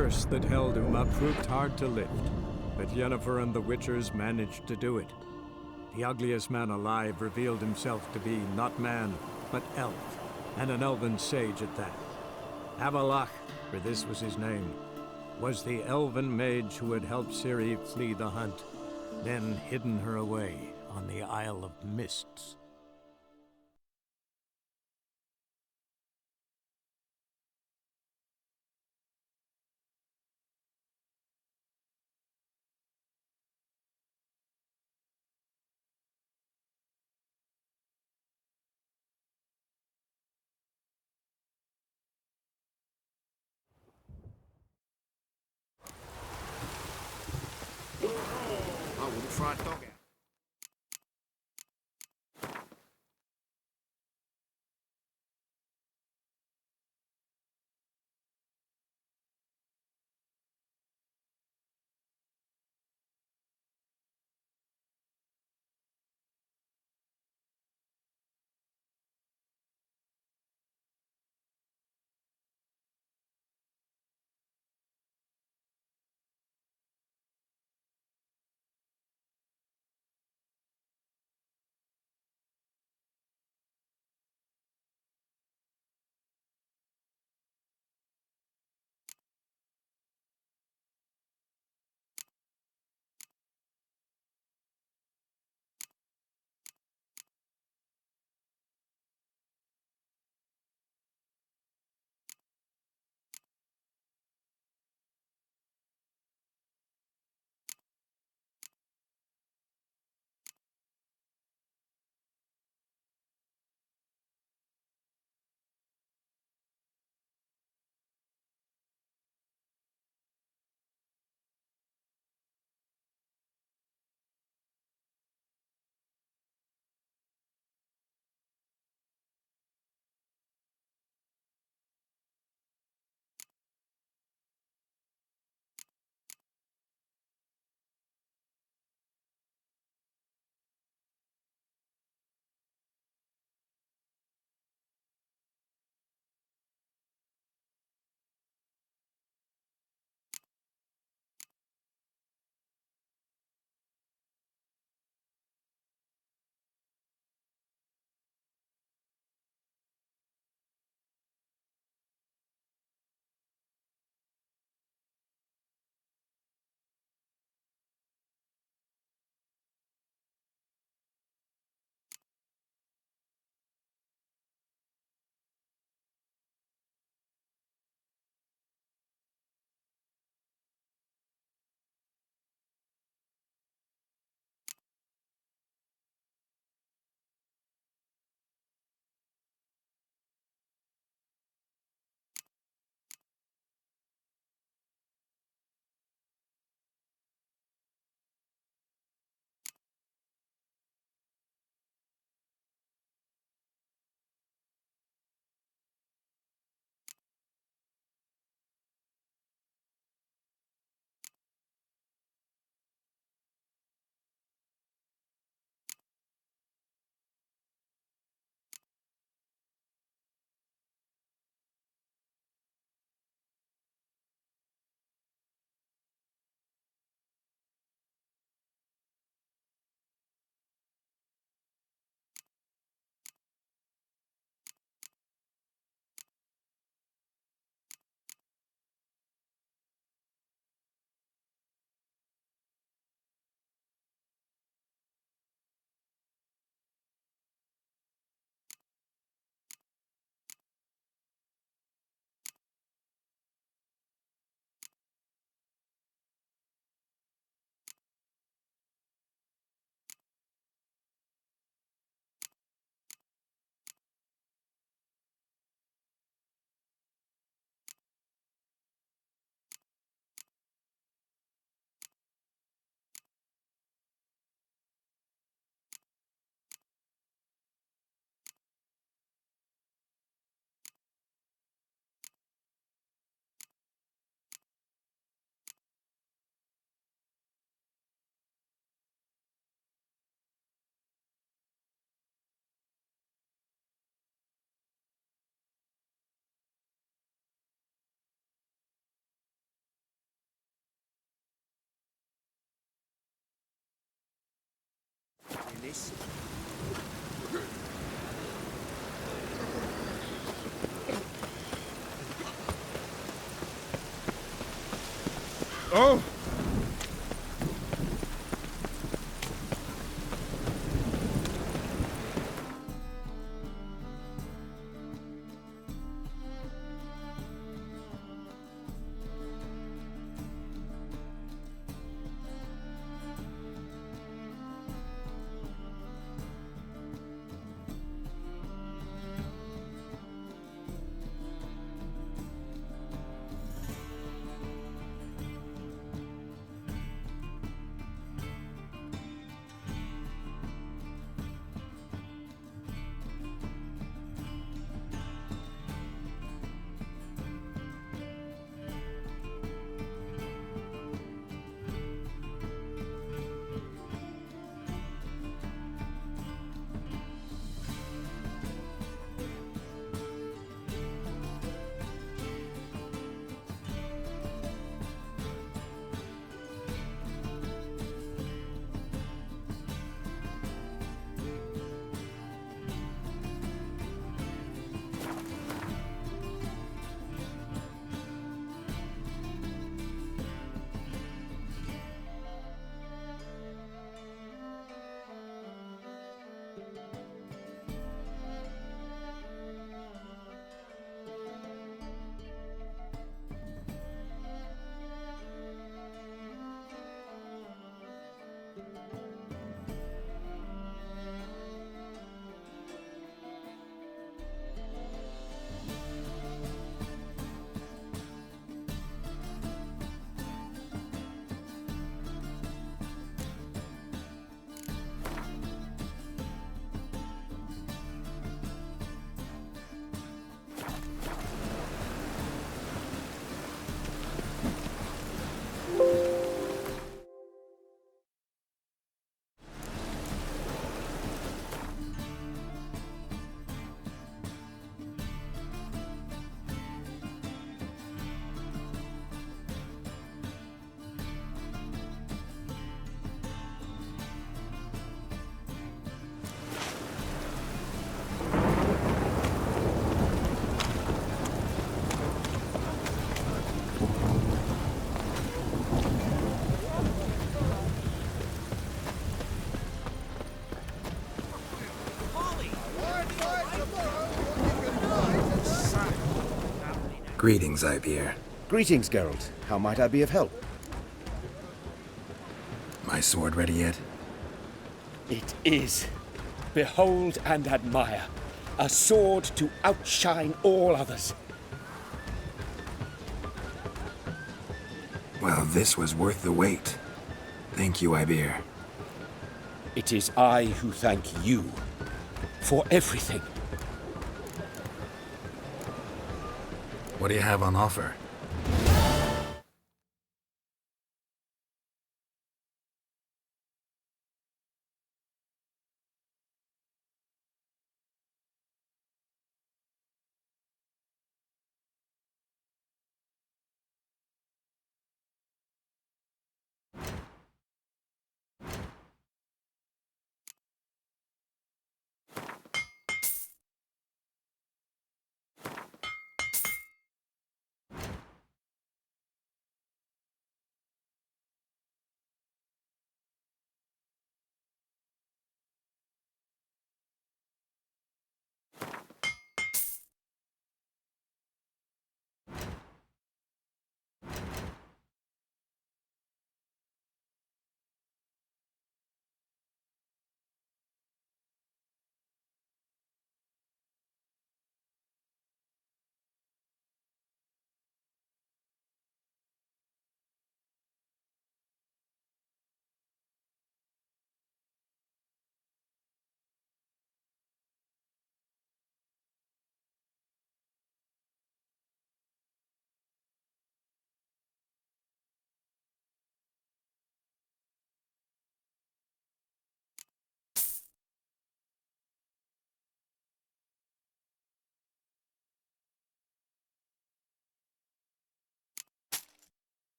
curse that held Uma proved hard to lift, but Yennefer and the Witchers managed to do it. The ugliest man alive revealed himself to be not man, but elf, and an elven sage at that. Avalach, for this was his name, was the elven mage who had helped Ciri flee the hunt, then hidden her away on the Isle of Mists. I wouldn't try a dog out. this. Oh! Greetings, Ibeer. Greetings, Geralt. How might I be of help? My sword ready yet? It is. Behold and admire. A sword to outshine all others. Well, this was worth the wait. Thank you, Ibeer. It is I who thank you for everything. What do you have on offer?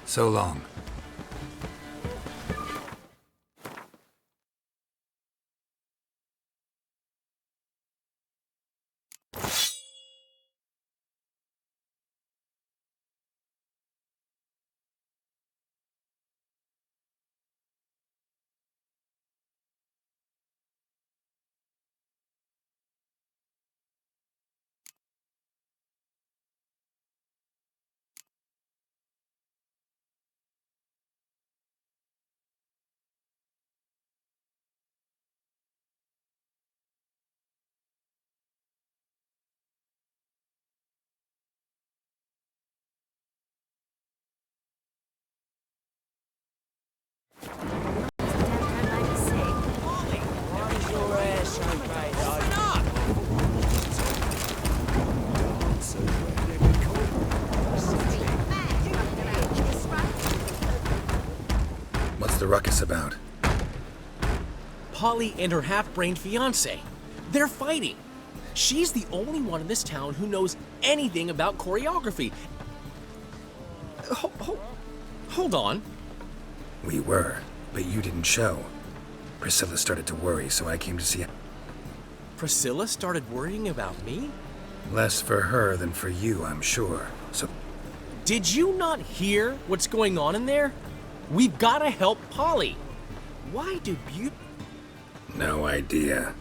So long. What's the ruckus about? Polly and her half-brained fiancé. They're fighting. She's the only one in this town who knows anything about choreography. Hold on. We were, but you didn't show. Priscilla started to worry, so I came to see... Priscilla started worrying about me? Less for her than for you, I'm sure. So... Did you not hear what's going on in there? We've got to help Polly. Why do you... No idea.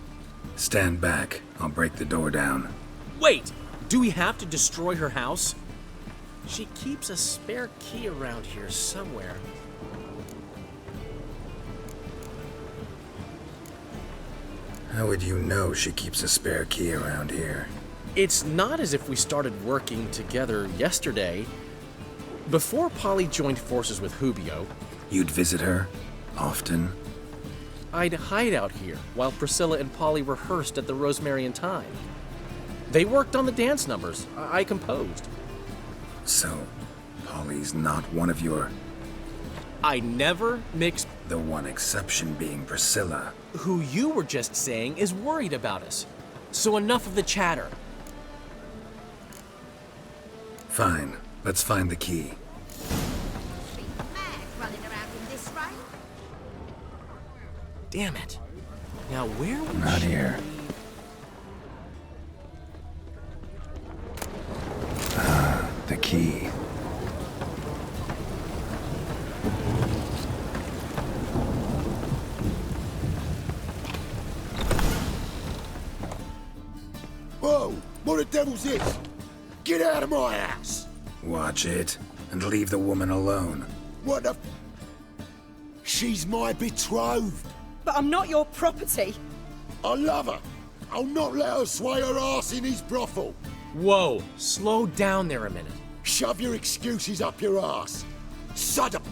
Stand back. I'll break the door down. Wait! Do we have to destroy her house? She keeps a spare key around here somewhere. How would you know she keeps a spare key around here? It's not as if we started working together yesterday. Before Polly joined forces with Hubio, You'd visit her? Often? I'd hide out here while Priscilla and Polly rehearsed at the Rosemary and Thyme. They worked on the dance numbers. I composed. So, Polly's not one of your... I never mix... The one exception being Priscilla. Who you were just saying is worried about us. So enough of the chatter. Fine. Let's find the key. Damn it. Now where would Not she... here. Ah, the key. Whoa! What the devil's this? Get out of my house! Watch it, and leave the woman alone. What the... She's my betrothed. But I'm not your property. I love her. I'll not let her sway her ass in his brothel. Whoa, slow down there a minute. Shove your excuses up your ass. Sod up.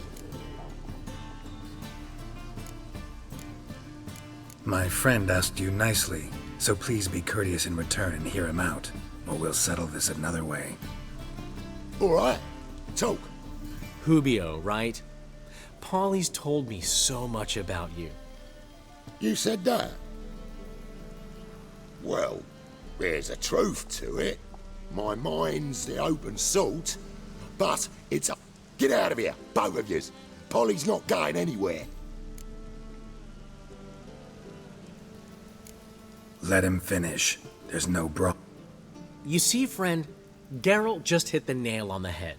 My friend asked you nicely, so please be courteous in return and hear him out, or we'll settle this another way. All right. Talk. Hubio, right? Polly's told me so much about you. You said that? Well, there's a truth to it. My mind's the open salt, but it's a... Get out of here, both of yous. Polly's not going anywhere. Let him finish. There's no You see, friend, Geralt just hit the nail on the head.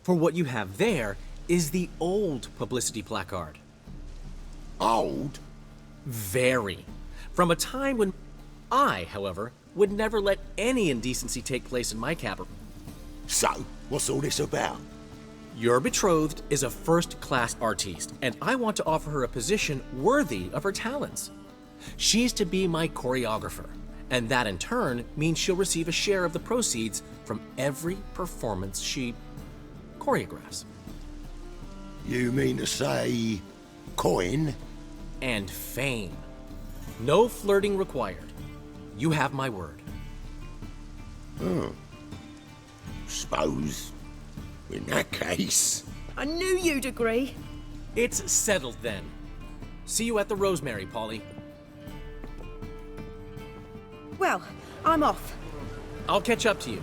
For what you have there is the old publicity placard. Old? Very. From a time when I, however, would never let any indecency take place in my capital. So, what's all this about? Your betrothed is a first-class artiste, and I want to offer her a position worthy of her talents. She's to be my choreographer, and that in turn means she'll receive a share of the proceeds from every performance she choreographs. You mean to say... coin? And fame. No flirting required. You have my word. Suppose... in that case... I knew you'd agree. It's settled then. See you at the Rosemary, Polly. Well, I'm off. I'll catch up to you.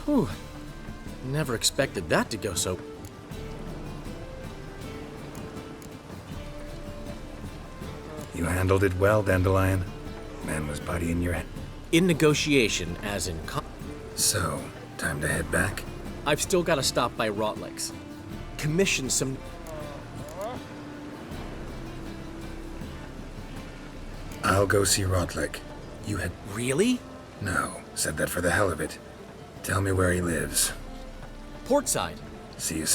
Whew. Never expected that to go so... You handled it well, Dandelion. Man was body in your head. In negotiation, as in... So, time to head back? I've still got to stop by Rotlick's. Commission some... I'll go see Rotlick. You had... Really? No, said that for the hell of it. Tell me where he lives. Portside. See you.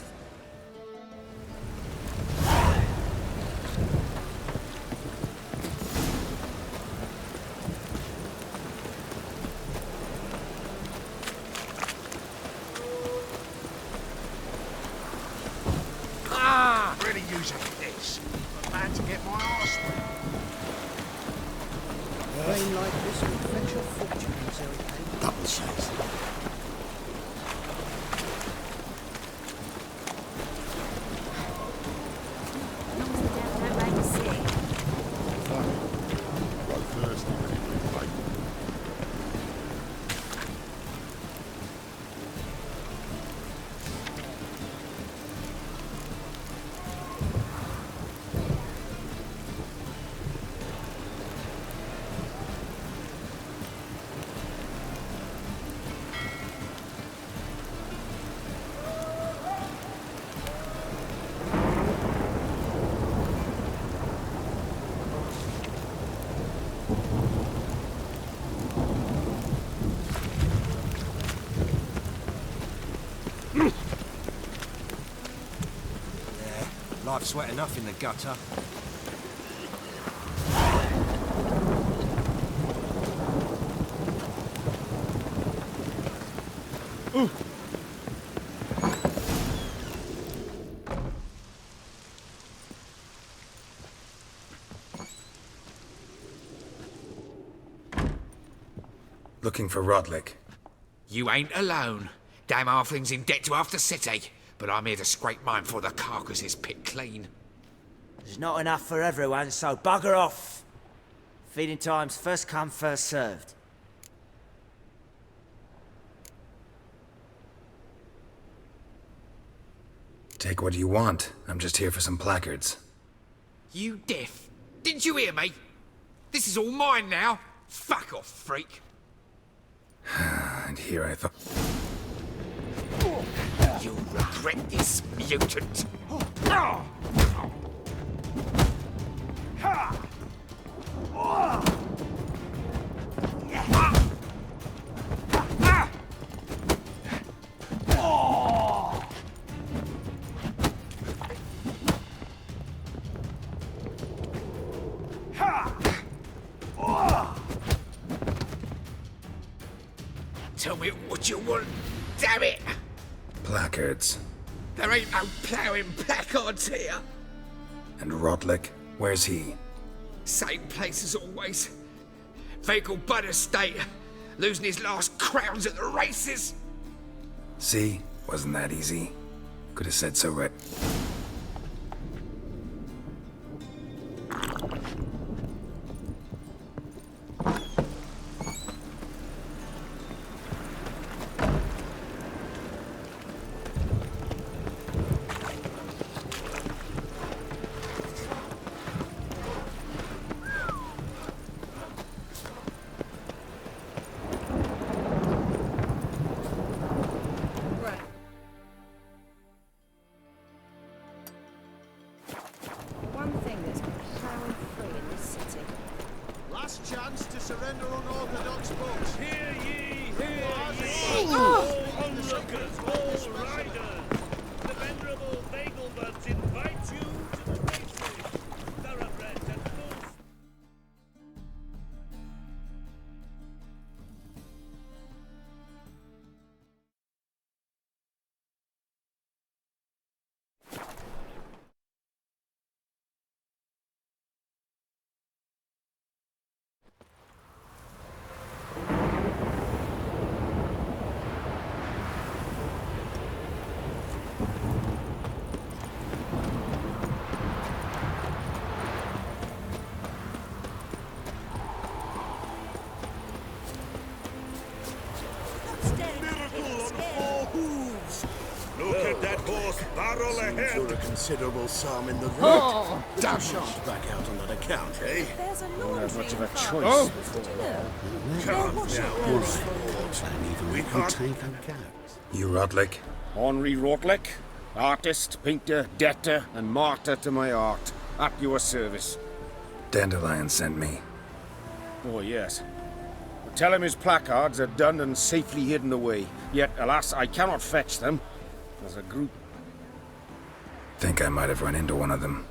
Really using this. I'm glad to get my arse wet. Rain like this will fetch your fortunes, okay? Double shades. As long as the devil don't make us sick. Grow thirsty when it gets late. Life's wet enough in the gutter. Looking for Rotlick. You ain't alone. Damn halfling's in debt to half the city. But I'm here to scrape mine before the carcass is picked clean. There's not enough for everyone, so bugger off. Feeding time's first come, first served. Take what you want. I'm just here for some placards. You deaf? Didn't you hear me? This is all mine now. Fuck off, freak. And here I thought... You'll regret this, mutant. Tell me what you want, damn it! Placards. There ain't no ploughing placards here. And Rotlick? Where's he? Same place as always. Vehicle bud estate. Losing his last crowns at the races. See? Wasn't that easy? Could have said so right. Chance to surrender unorthodox folks. Hear ye, hear ye! All onlookers, all riders! The venerable Nagelbuds invite you to the races, thoroughbred and full... ahead. For a considerable sum in the road. Oh. Damn shan't back out on that account, eh? There's a Don't have much of a laundry choice involved. before Calm long. down. Your fault. And even We we can't- take account. You Rotlick? Henri Rotlick, artist, painter, debtor, and martyr to my art. At your service. Dandelion sent me. Oh, yes. Tell him his placards are done and safely hidden away. Yet, alas, I cannot fetch them. As a group. Think I might have run into one of them.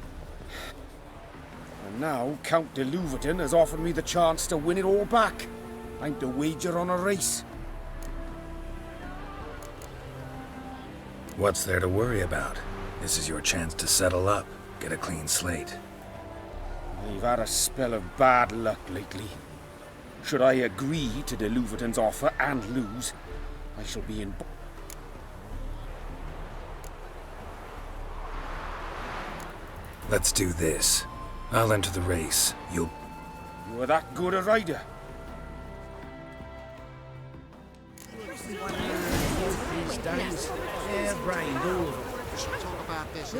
And now, Count de Louverton has offered me the chance to win it all back. I'm to wager on a race. What's there to worry about? This is your chance to settle up, get a clean slate. I've had a spell of bad luck lately. Should I agree to de Louverton's offer and lose, I shall be in... Let's do this. I'll enter the race. You are that good a rider? These days, hair-brained, all of them. Talk about this.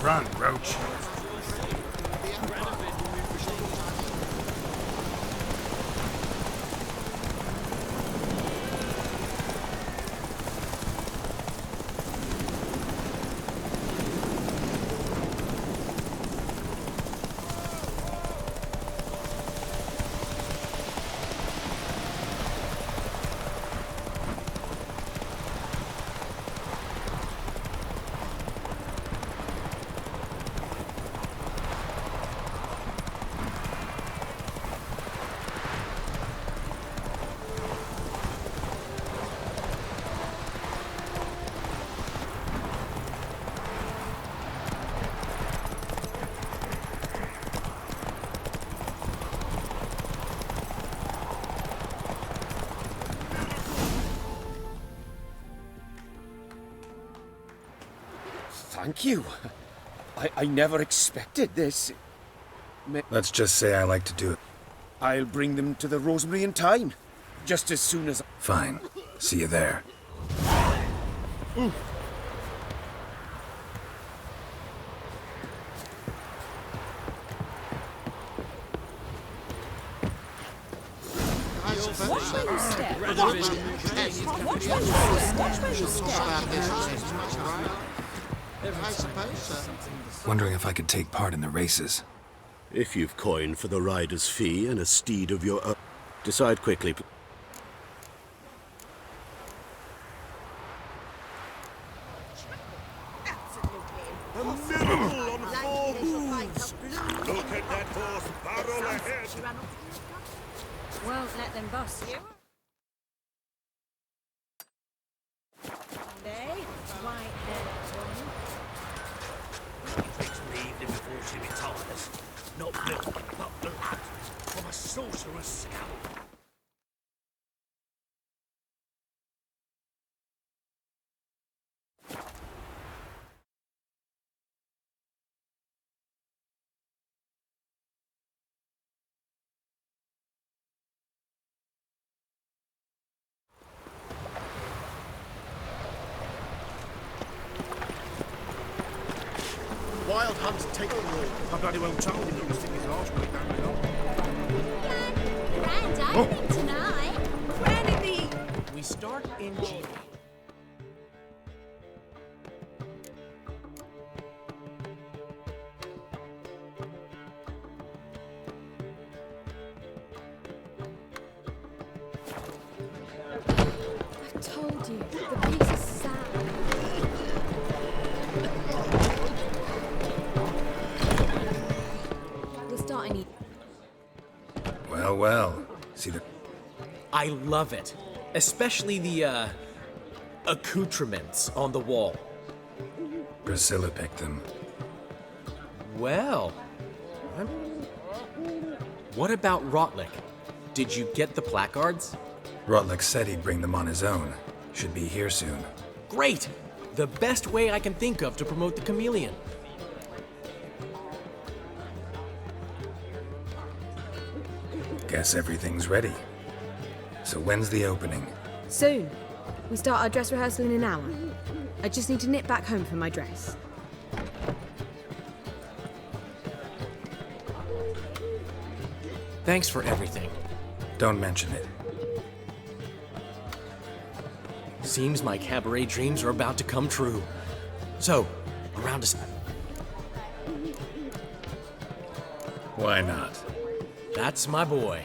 Run, Roach. Thank you. I never expected this. Let's just say I like to do it. I'll bring them to the Rosemary in time. Just as soon as... Fine. See you there. Watch where you step. Watch where you step. Watch where you step. I suppose so. Wondering if I could take part in the races. If you've coin for the rider's fee and a steed of your own, decide quickly. A miracle on 4 hooves. Look at that horse barrel ahead. Won't let them boss you. They, white haired woman. Takes me evening before she retires. Not milk, but blood from a sorcerer's scalp. Wild hunts take the rule. I bloody well told him not to stick his last week down the hole. Grand opening tonight. When in the... We start in G. I told you, the piece is sad. We're starting. Well, well. See the... I love it. Especially the, accoutrements on the wall. Priscilla picked them. Well. What about Rotlick? Did you get the placards? Rotlick said he'd bring them on his own. Should be here soon. Great! The best way I can think of to promote the chameleon. Guess everything's ready. So when's the opening? Soon. We start our dress rehearsal in an hour. I just need to nip back home for my dress. Thanks for everything. Don't mention it. Seems my cabaret dreams are about to come true. So, around us. Why not? That's my boy.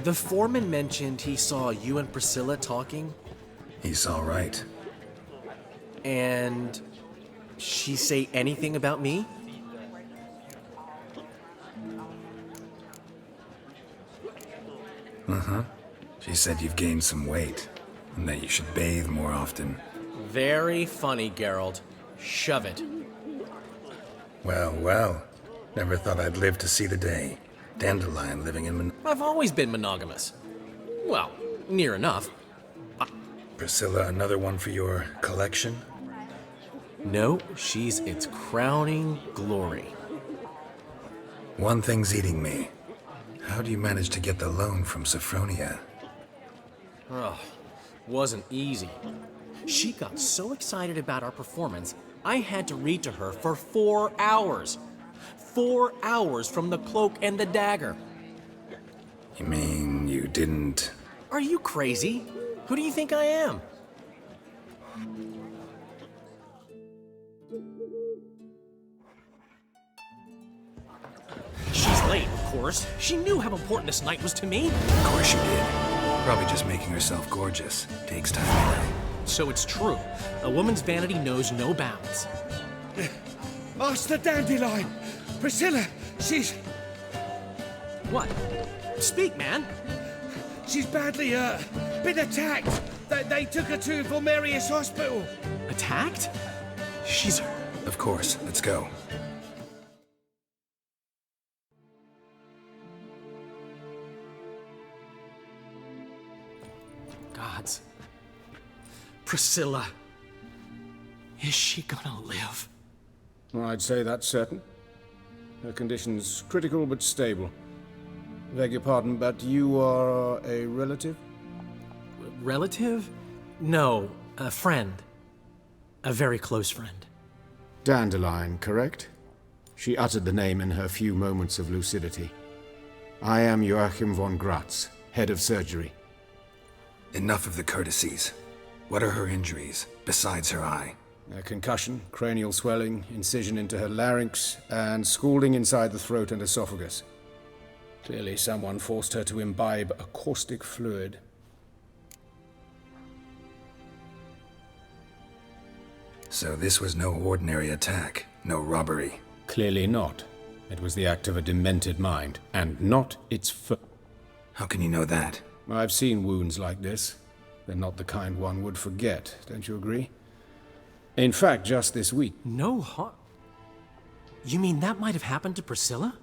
The foreman mentioned he saw you and Priscilla talking. He's all right. And she say anything about me? Uh-huh. She said you've gained some weight, and that you should bathe more often. Very funny, Geralt. Shove it. Well, well. Never thought I'd live to see the day. Dandelion living in I've always been monogamous. Well, near enough. Priscilla, another one for your collection? No, she's its crowning glory. One thing's eating me. How do you manage to get the loan from Sophronia? Oh, wasn't easy. She got so excited about our performance, I had to read to her for 4 hours. 4 hours from the Cloak and the Dagger. You mean you didn't... Are you crazy? Who do you think I am? She's late, of course. She knew how important this night was to me. Of course she did. Probably just making herself gorgeous. Takes time anyway. So it's true. A woman's vanity knows no bounds. Master Dandelion! Priscilla, she's... What? Speak, man. She's badly, been attacked. They took her to Vulmerius Hospital. Attacked? She's... Of course. Let's go. Gods. Priscilla. Is she gonna live? I'd say that's certain. Her condition's critical but stable. Beg your pardon, but you are a relative? Relative? No, a friend. A very close friend. Dandelion, correct? She uttered the name in her few moments of lucidity. I am Joachim von Gratz, head of surgery. Enough of the courtesies. What are her injuries, besides her eye? A concussion, cranial swelling, incision into her larynx, and scalding inside the throat and esophagus. Clearly someone forced her to imbibe a caustic fluid. So this was no ordinary attack, no robbery. Clearly not. It was the act of a demented mind, and not its How can you know that? I've seen wounds like this. They're not the kind one would forget, don't you agree? In fact, just this week... No harm? You mean that might have happened to Priscilla?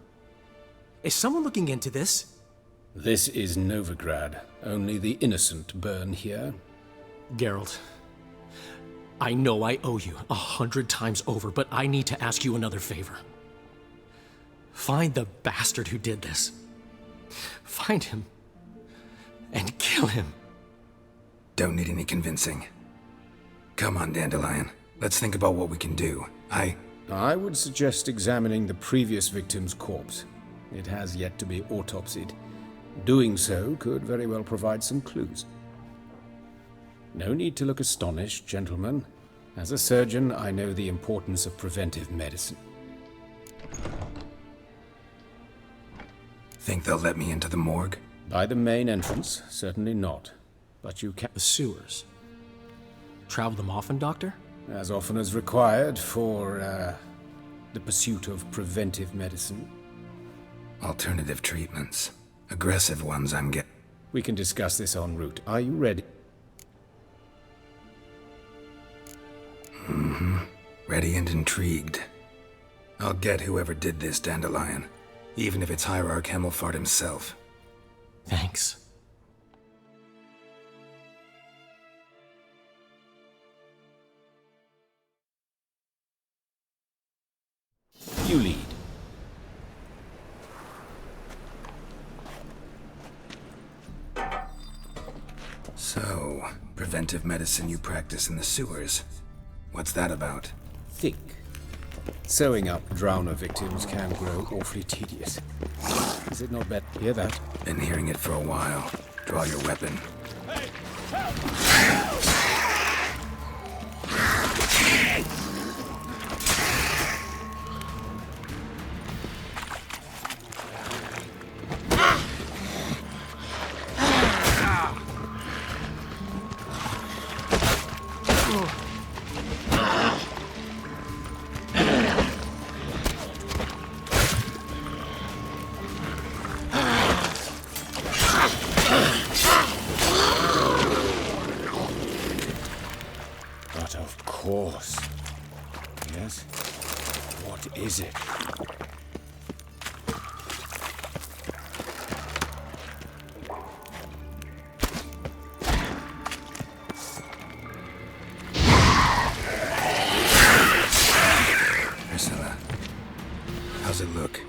Is someone looking into this? This is Novigrad. Only the innocent burn here. Geralt, I know I owe you 100 times over, but I need to ask you another favor. Find the bastard who did this. Find him. And kill him. Don't need any convincing. Come on, Dandelion. Let's think about what we can do. I would suggest examining the previous victim's corpse. It has yet to be autopsied. Doing so could very well provide some clues. No need to look astonished, gentlemen. As a surgeon, I know the importance of preventive medicine. Think they'll let me into the morgue? By the main entrance, certainly not. But you can... The sewers. Travel them often, Doctor? As often as required for, the pursuit of preventive medicine. Alternative treatments. Aggressive ones, I'm getting. We can discuss this en route. Are you ready? Mm-hmm. Ready and intrigued. I'll get whoever did this, Dandelion. Even if it's Hierarch Hemmelfart himself. Thanks. You lead. So, preventive medicine you practice in the sewers. What's that about? Think. Sewing up drowner victims can grow awfully tedious. Is it not better? Hear that? Been hearing it for a while. Draw your weapon. But of course. Yes? What is it? Priscilla, how's it look?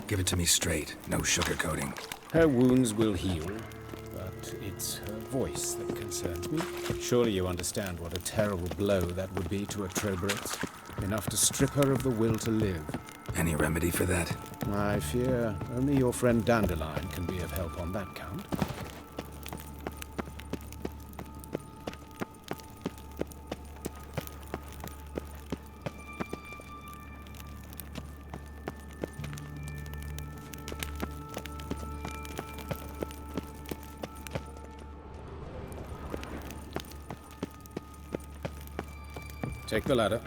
Give it to me straight, no sugarcoating. Her wounds will heal, but it's her voice that concerns me. Surely you understand what a terrible blow that would be to a Trobritz. Enough to strip her of the will to live. Any remedy for that? I fear only your friend Dandelion can be of help on that count. Take the ladder.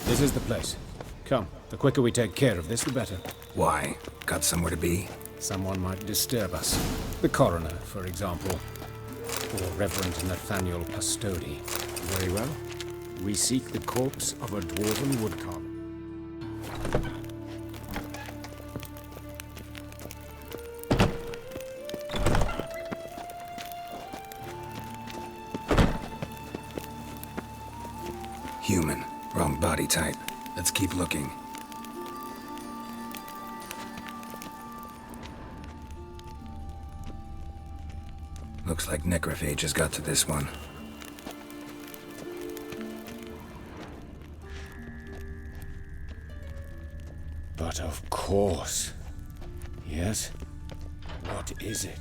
This is the place. Come, the quicker we take care of this, the better. Why? Got somewhere to be? Someone might disturb us. The coroner, for example. Or Reverend Nathaniel Pastodi. Very well. We seek the corpse of a dwarven woodcarver. Human. Wrong body type. Let's keep looking. Looks like necrophages got to this one. But of course. Yes? What is it?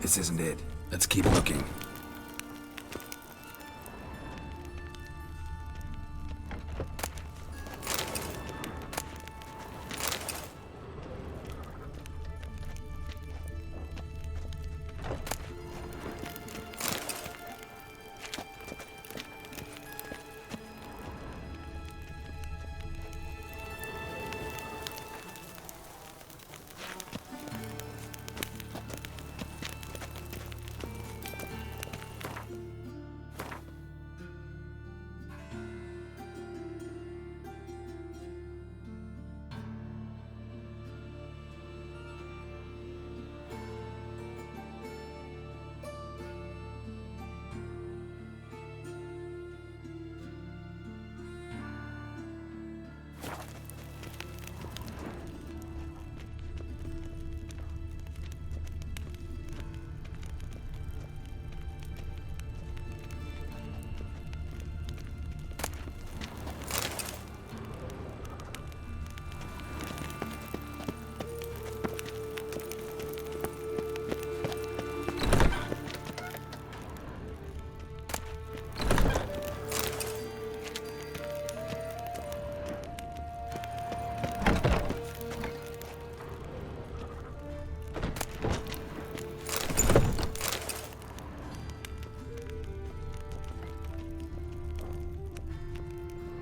This isn't it. Let's keep looking.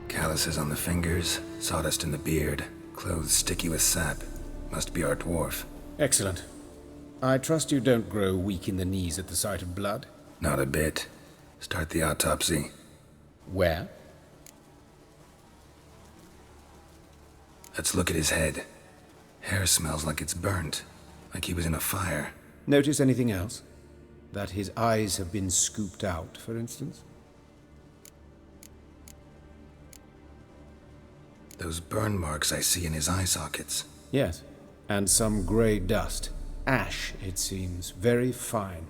Calluses on the fingers, sawdust in the beard, clothes sticky with sap. Must be our dwarf. Excellent. I trust you don't grow weak in the knees at the sight of blood? Not a bit. Start the autopsy. Where? Let's look at his head. Hair smells like it's burnt. like he was in a fire. Notice anything else? That his eyes have been scooped out, for instance? Those burn marks I see in his eye sockets. Yes, and some grey dust. Ash, it seems, very fine.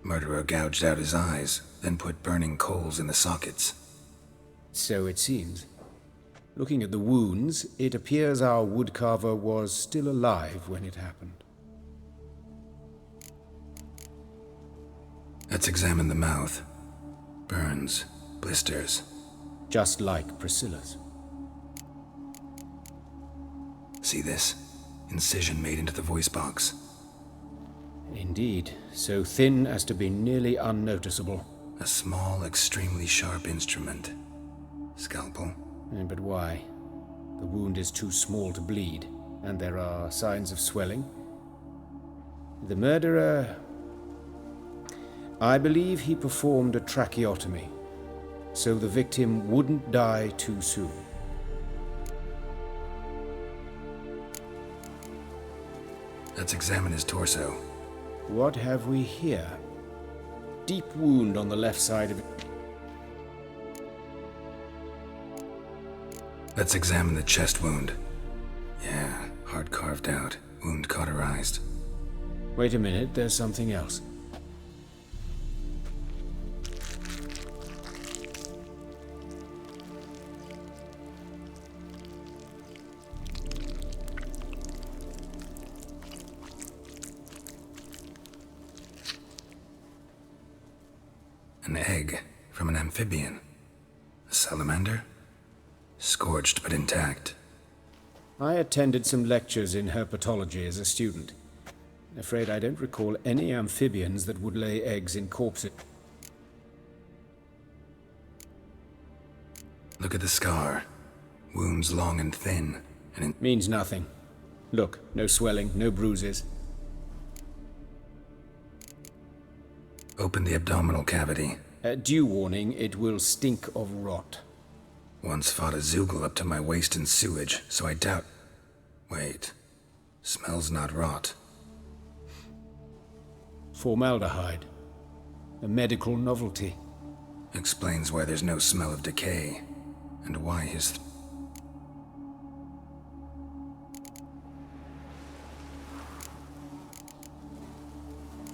Murderer gouged out his eyes, then put burning coals in the sockets. So it seems. Looking at the wounds, it appears our woodcarver was still alive when it happened. Let's examine the mouth. Burns, blisters. Just like Priscilla's. See this? Incision made into the voice box. Indeed, so thin as to be nearly unnoticeable. A small, extremely sharp instrument. Scalpel. But why? The wound is too small to bleed, and there are signs of swelling. The murderer... I believe he performed a tracheotomy, so the victim wouldn't die too soon. Let's examine his torso. What have we here? Deep wound on the left side of it. Let's examine the chest wound. Yeah, heart carved out, wound cauterized. Wait a minute, there's something else. An egg from an amphibian. A salamander? Scorched but intact. I attended some lectures in herpetology as a student. Afraid I don't recall any amphibians that would lay eggs in corpses. Look at the scar. Wounds long and thin, and means nothing. Look, no swelling, no bruises. Open the abdominal cavity. Due warning, it will stink of rot. Once fought a Zoogle up to my waist in sewage, so I doubt... Wait. Smells not rot. Formaldehyde. A medical novelty. Explains why there's no smell of decay, and why his...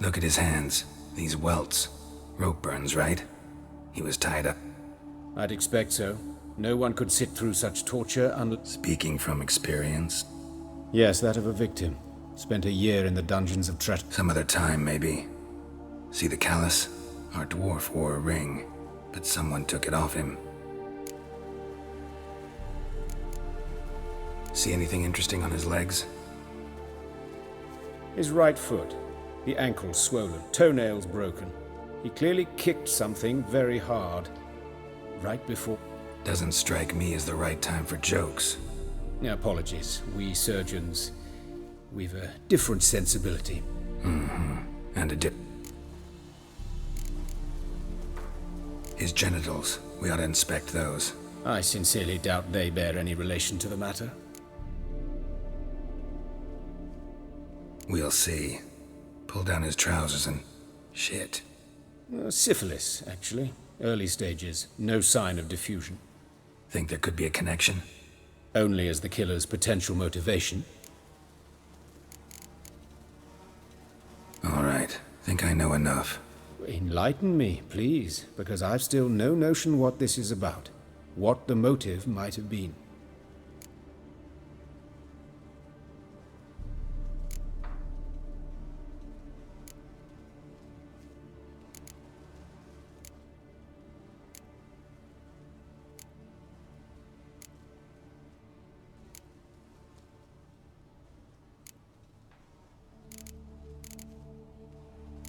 Look at his hands. These welts. Rope burns, right? He was tied up. I'd expect so. No one could sit through such torture unless... Speaking from experience? Yes, that of a victim. Spent a year in the dungeons of Tret... Some other time, maybe. See the callus? Our dwarf wore a ring, but someone took it off him. See anything interesting on his legs? His right foot. The ankle swollen, toenails broken. He clearly kicked something very hard. Right before... Doesn't strike me as the right time for jokes. Apologies. We surgeons, we've a different sensibility. Mm-hmm. And a His genitals. We ought to inspect those. I sincerely doubt they bear any relation to the matter. We'll see. Pull down his trousers and... shit. Syphilis, actually. Early stages. No sign of diffusion. Think there could be a connection? Only as the killer's potential motivation. All right. Think I know enough. Enlighten me, please, because I've still no notion what this is about. What the motive might have been.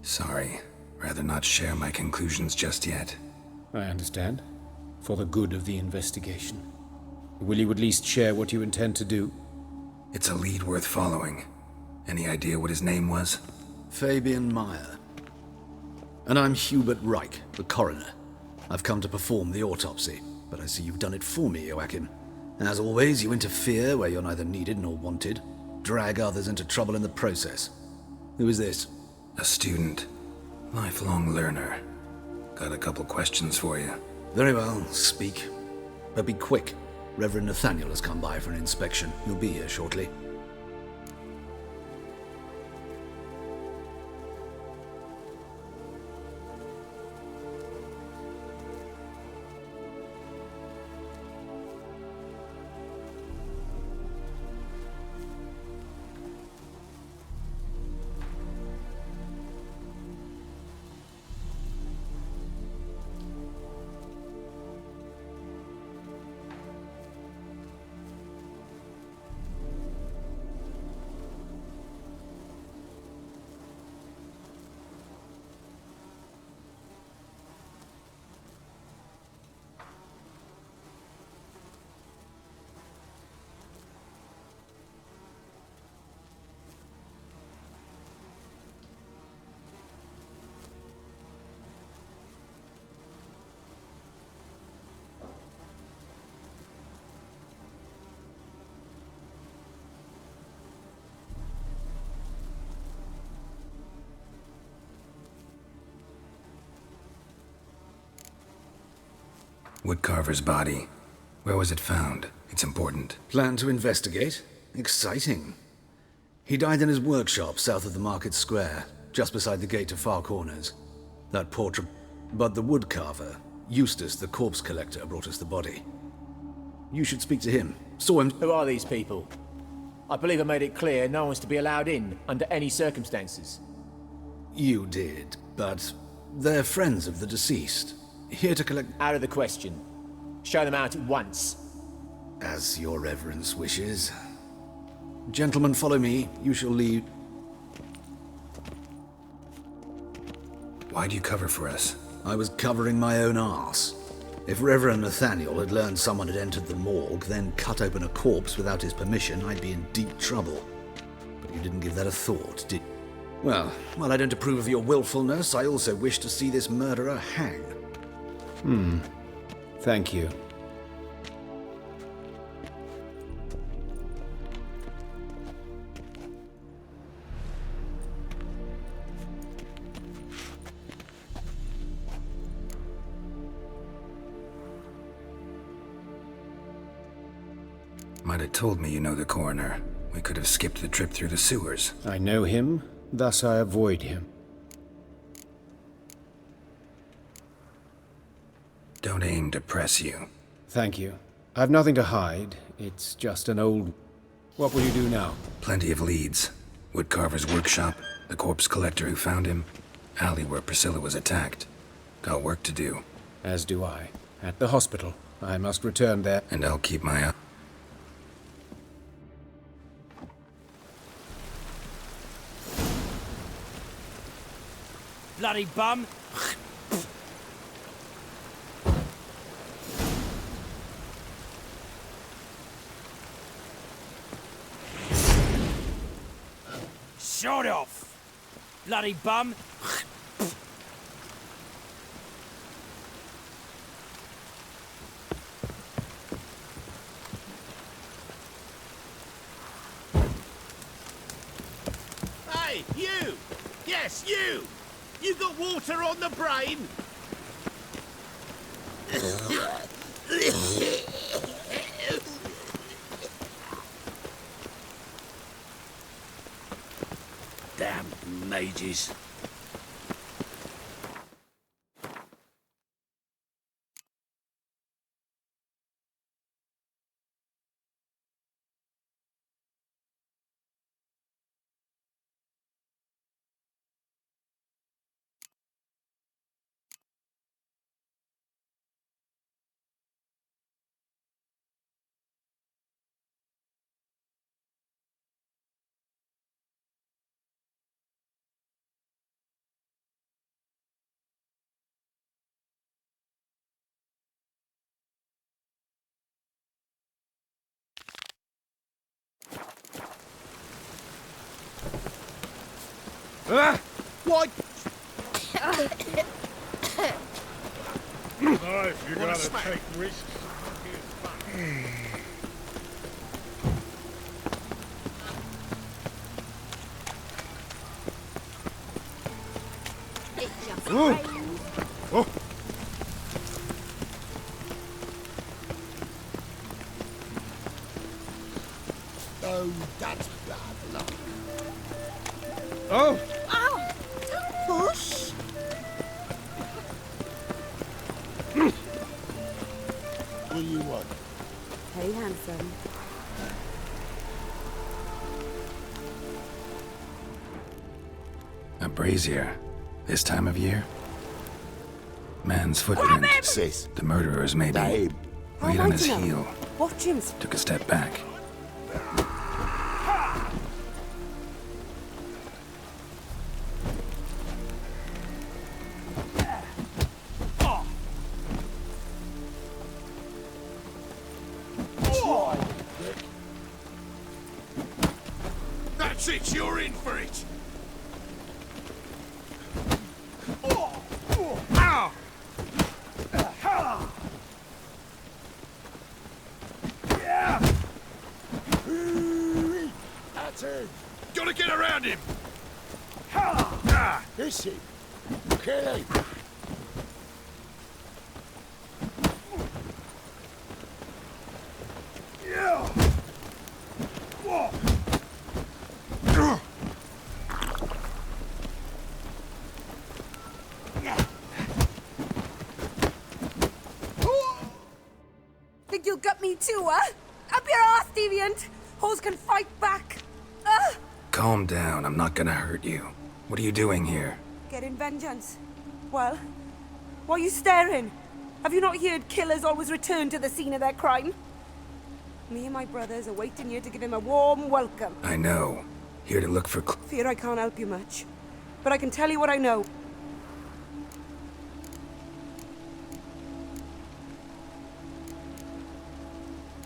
Sorry. Rather not share my conclusions just yet. I understand. For the good of the investigation. Will you at least share what you intend to do? It's a lead worth following. Any idea what his name was? Fabian Meyer. And I'm Hubert Reich, the coroner. I've come to perform the autopsy, but I see you've done it for me, Joachim. As always, you interfere where you're neither needed nor wanted. drag others into trouble in the process. Who is this? A student. Lifelong learner. Got a couple questions for you. Very well, speak. But be quick. Reverend Nathaniel has come by for an inspection. He'll be here shortly. Woodcarver's body. Where was it found? It's important. Plan to investigate? Exciting. He died in his workshop south of the market square, just beside the gate to Far Corners. That portrait... But the woodcarver, Eustace, the corpse collector, brought us the body. You should speak to him. Saw him... Who are these people? I believe I made it clear no one's to be allowed in, under any circumstances. You did, but they're friends of the deceased. Here to collect... Out of the question. Show them out at once. As your reverence wishes. Gentlemen, follow me. You shall lead... Why'd you cover for us? I was covering my own arse. If Reverend Nathaniel had learned someone had entered the morgue, then cut open a corpse without his permission, I'd be in deep trouble. But you didn't give that a thought, did you? Well, while I don't approve of your willfulness, I also wish to see this murderer hang. Thank you. Might have told me you know the coroner. We could have skipped the trip through the sewers. I know him, thus I avoid him. Don't aim to press you. Thank you. I've nothing to hide. It's just an old... What will you do now? Plenty of leads. Woodcarver's workshop, the corpse collector who found him, alley where Priscilla was attacked. Got work to do. As do I. At the hospital. I must return there. And I'll keep my eye. Bloody bum! Shut off! Bloody bum! Hey, you! Yes, you! You got water on the brain? Damn mages. What? If you're gonna take risks. Oh, that's bad luck. Oh! Ow! Don't push! What do you want? Hey, handsome. A brazier. This time of year? Man's footprint. Sis. The murderer's maybe. Babe. Weight on his heel. Watch him. Took a step back. That's it, you're in for it! Ow! That's it! Gotta get around him! This it! Kill him! Think you'll gut me too, huh? Up your ass, deviant! Hoes can fight back! Calm down, I'm not gonna hurt you. What are you doing here? Getting vengeance. Well, why are you staring? Have you not heard killers always return to the scene of their crime? Me and my brothers are waiting here to give him a warm welcome. I know. Here to look for Fear I can't help you much. But I can tell you what I know.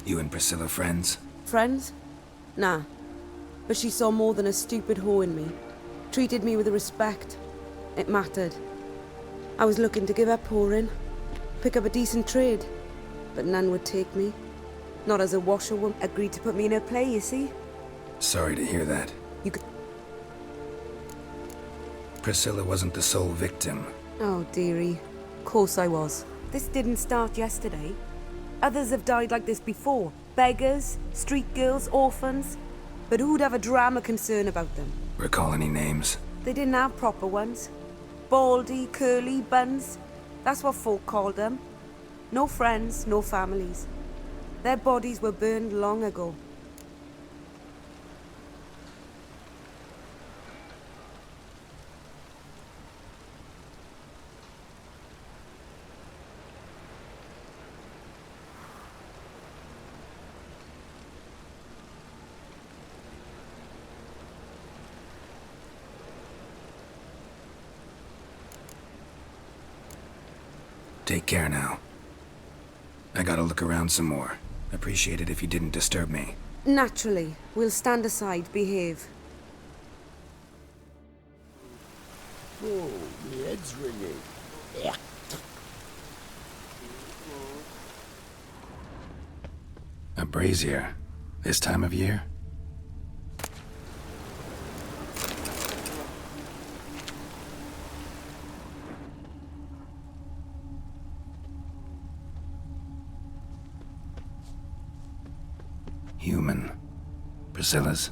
You and Priscilla friends? Friends? Nah. But she saw more than a stupid whore in me. Treated me with respect. It mattered. I was looking to give up whoring. Pick up a decent trade. But none would take me. Not as a washerwoman. Agreed to put me in her play, you see? Sorry to hear that. You could... Priscilla wasn't the sole victim. Oh, dearie. Course I was. This didn't start yesterday. Others have died like this before. Beggars, street girls, orphans. But who'd have a drama concern about them? Recall any names? They didn't have proper ones. Baldy, curly, buns. That's what folk called them. No friends, no families. Their bodies were burned long ago. Take care now. I gotta look around some more. Appreciate it if you didn't disturb me. Naturally. We'll stand aside, behave. Oh, my head's ringing. Yeah. A brazier. This time of year? Human. Priscilla's.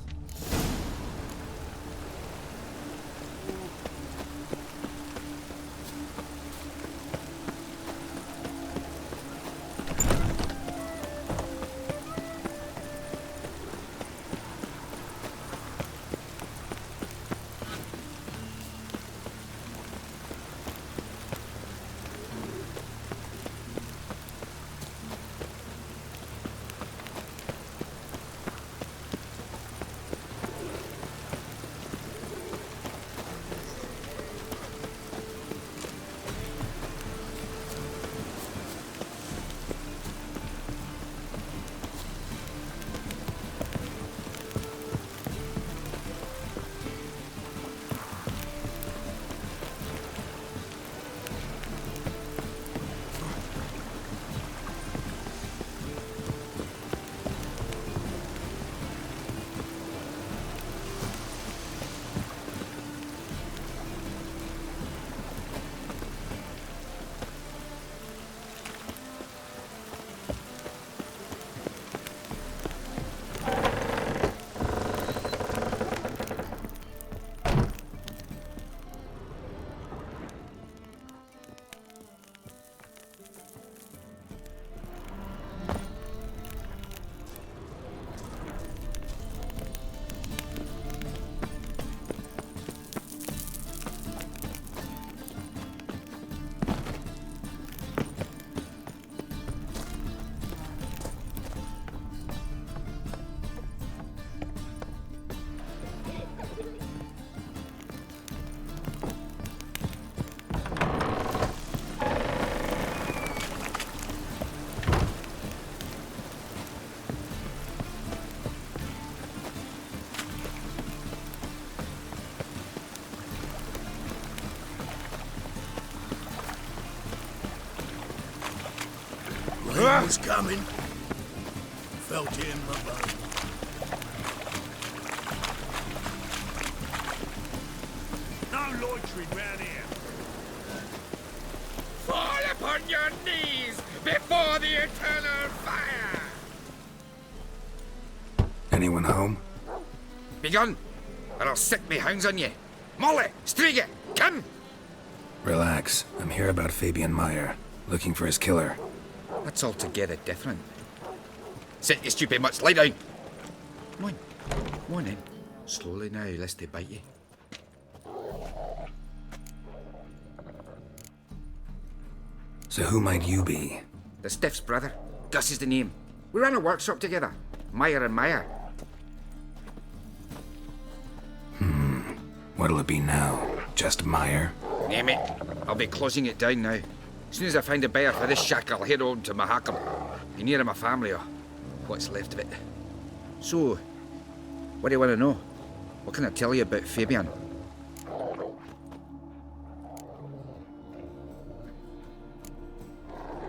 it was coming. Felt it in my bones. No loitering round here. Fall upon your knees before the eternal fire! Anyone home? Begone, or I'll sick me hounds on ye. Molly, Striga, come! Relax. I'm here about Fabian Meyer, looking for his killer. That's altogether different. Sit, you stupid mutts, lie down. Come on then. Slowly now, lest they bite you. So who might you be? The Stiff's brother. Gus is the name. We ran a workshop together. Meyer and Meyer. What'll it be now? Just Meyer? Name it. I'll be closing it down now. As soon as I find a buyer for this shack, I'll head on to Mahakam. Be near my family, or what's left of it. So, what do you want to know? What can I tell you about Fabian?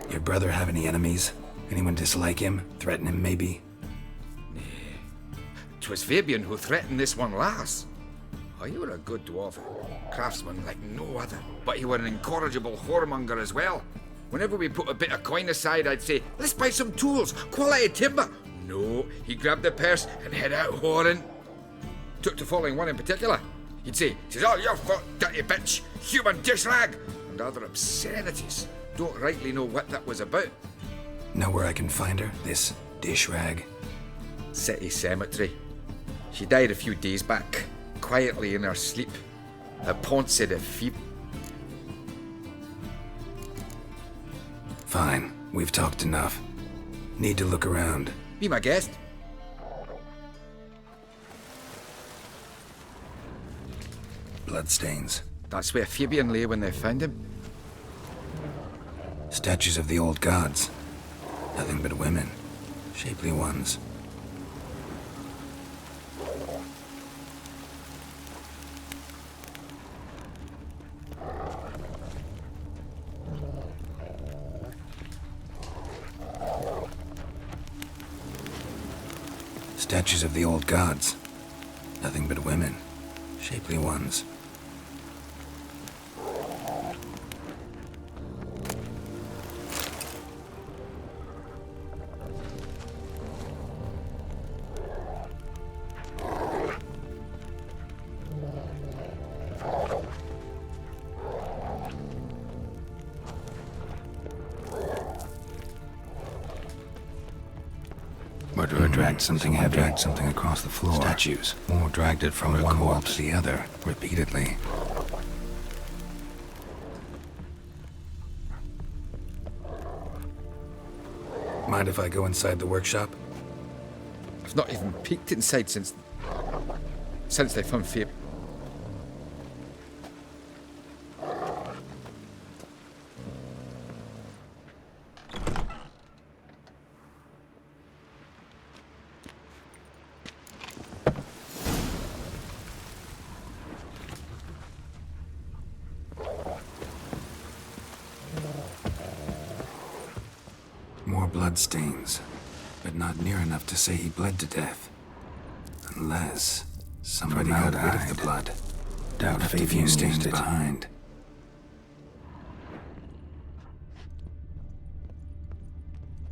Your brother have any enemies? Anyone dislike him? Threaten him, maybe? 'Twas Fabian who threatened this one last. Oh, you were a good dwarf, craftsman like no other. But you were an incorrigible whoremonger as well. Whenever we put a bit of coin aside, I'd say, let's buy some tools, quality timber. No, he grabbed the purse and head out whoring. Took to following one in particular. He'd say, "'Tis all your fault, dirty bitch, human dish rag," and other obscenities. Don't rightly know what that was about. Know where I can find her? This dish rag? City cemetery. She died a few days back, quietly in her sleep. A Ponce de Fib. Fine, we've talked enough. Need to look around. Be my guest. Bloodstains. That's where Fabian lay when they found him. Statues of the old gods. Nothing but women. Shapely ones. Statues of the old gods. Nothing but women. Shapely ones. Murderer dragged something heavy. Dragged something across the floor. Statues. Or dragged it from one wall to the other, repeatedly. Mind if I go inside the workshop? I've not even peeked inside since they found Fabian. More bloodstains, but not near enough to say he bled to death. Unless somebody got rid of the blood. Doubt Fabian stained it behind.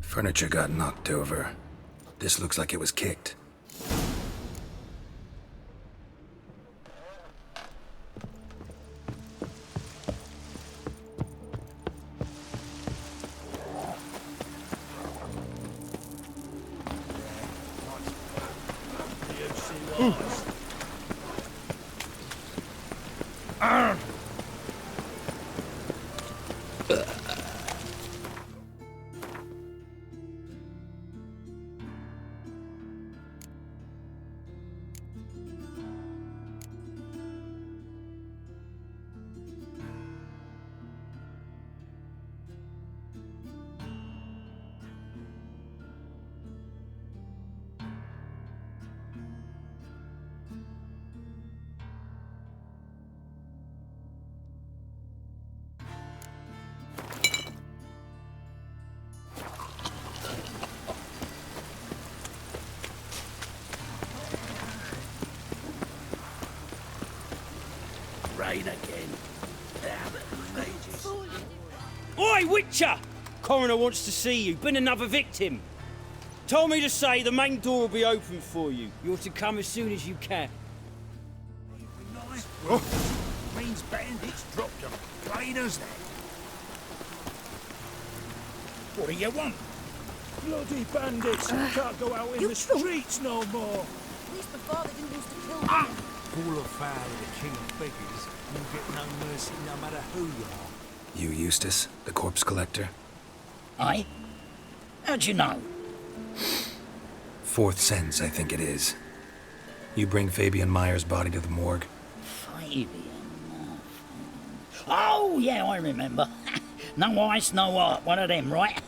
Furniture got knocked over. This looks like it was kicked. rain again. Oi, Witcher! Coroner wants to see you. Been another victim. Told me to say the main door will be open for you. You're to come as soon as you can. Oh, means bandits dropped them. Plain as that. What do you want? Bloody bandits! Can't go out in the streets no more. At least before they didn't used to kill Ah! them. Fall foul of the king of beggars. You get no mercy no matter who you are. You Eustace, the corpse collector? Aye? How'd you know? Fourth sense, I think it is. You bring Fabian Meyer's body to the morgue? Fabian. Oh, yeah, I remember. No ice, no art. One of them, right?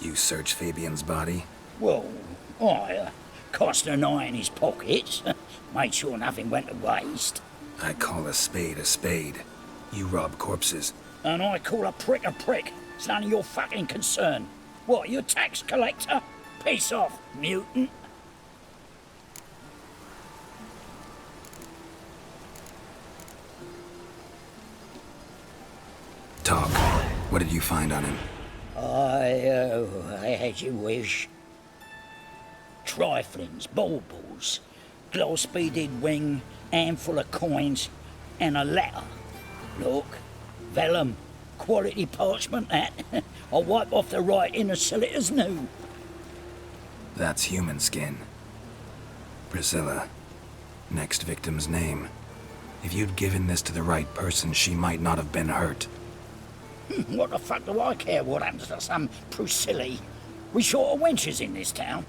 You search Fabian's body? Well, I cast an eye in his pockets. Made sure nothing went to waste. I call a spade a spade. You rob corpses. And I call a prick a prick. It's none of your fucking concern. What, you tax collector? Piss off, mutant. Talk. What did you find on him? As you wish. Triflings, baubles, gloss-beaded ring, handful of coins, and a letter. Look, vellum, quality parchment that. I'll wipe off the writing and sell it as new. That's human skin. Priscilla. Next victim's name. If you'd given this to the right person, she might not have been hurt. What the fuck do I care what happens to some Priscilla? We short of wenches in this town.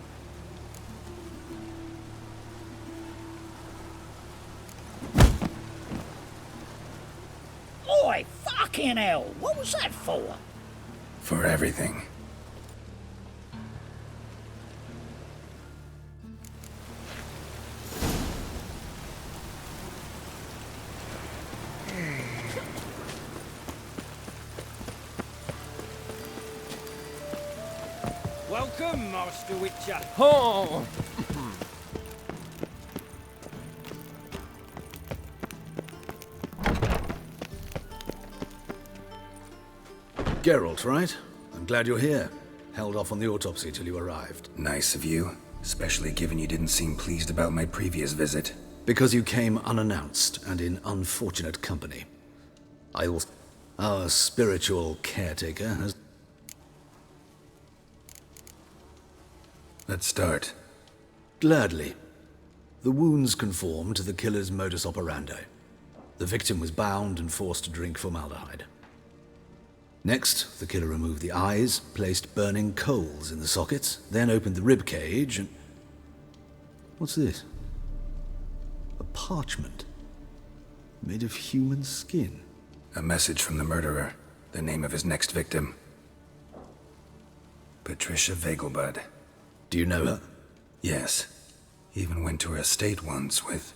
Oi, fucking hell! What was that for? For everything. Welcome, Master Witcher. Oh! Geralt, right? I'm glad you're here. Held off on the autopsy till you arrived. Nice of you, especially given you didn't seem pleased about my previous visit. Because you came unannounced and in unfortunate company. Our spiritual caretaker has... Let's start. Gladly. The wounds conform to the killer's modus operandi. The victim was bound and forced to drink formaldehyde. Next, the killer removed the eyes, placed burning coals in the sockets, then opened the rib cage and... What's this? A parchment. Made of human skin. A message from the murderer. The name of his next victim. Patricia Vegelbud. Do you know her? Yes. Even went to her estate once with...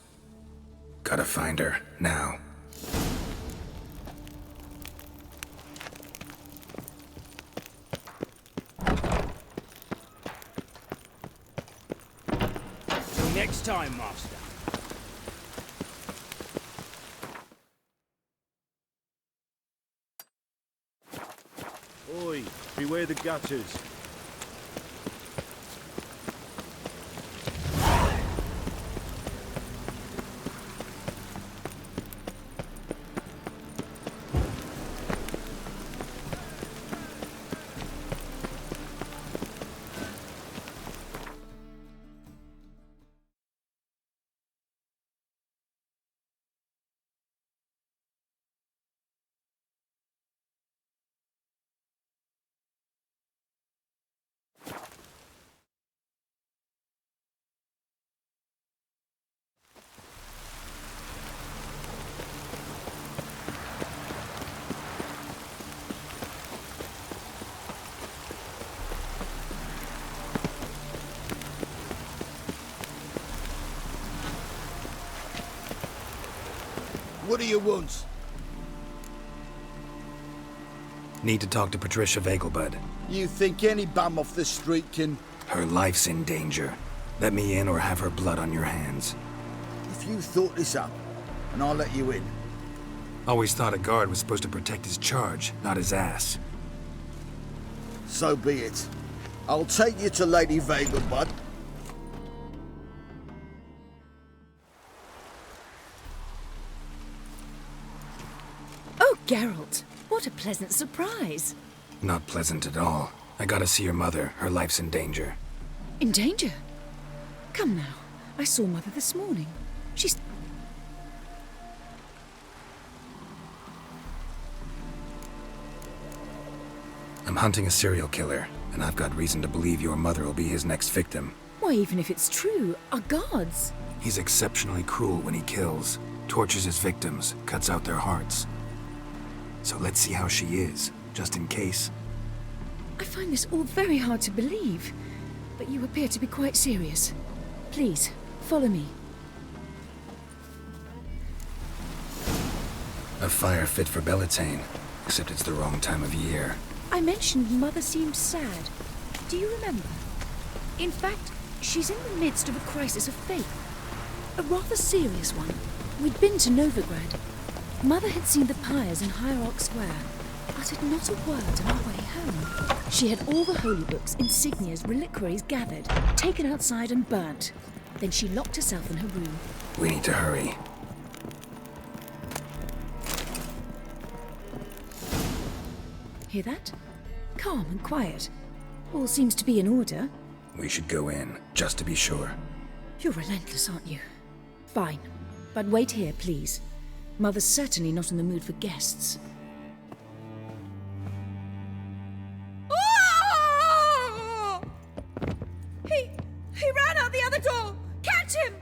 Gotta find her, now. Till next time, Master. Oi, beware the gutters. What do you want? Need to talk to Patricia Vegelbud. You think any bum off the street can... Her life's in danger. Let me in or have her blood on your hands. If you thought this up, and I'll let you in. Always thought a guard was supposed to protect his charge, not his ass. So be it. I'll take you to Lady Vegelbud. Oh, Geralt, what a pleasant surprise. Not pleasant at all. I gotta see your mother. Her life's in danger. In danger? Come now. I saw Mother this morning. She's... I'm hunting a serial killer, and I've got reason to believe your mother will be his next victim. Why, even if it's true, our guards... He's exceptionally cruel when he kills, tortures his victims, cuts out their hearts. So let's see how she is, just in case. I find this all very hard to believe, but you appear to be quite serious. Please, follow me. A fire fit for Bellatane, except it's the wrong time of year. I mentioned Mother seemed sad. Do you remember? In fact, she's in the midst of a crisis of faith. A rather serious one. We'd been to Novigrad. Mother had seen the pyres in Hierarch Square, uttered not a word on our way home. She had all the holy books, insignias, reliquaries gathered, taken outside and burnt. Then she locked herself in her room. We need to hurry. Hear that? Calm and quiet. All seems to be in order. We should go in, just to be sure. You're relentless, aren't you? Fine. But wait here, please. Mother's certainly not in the mood for guests. Oh! He ran out the other door! Catch him!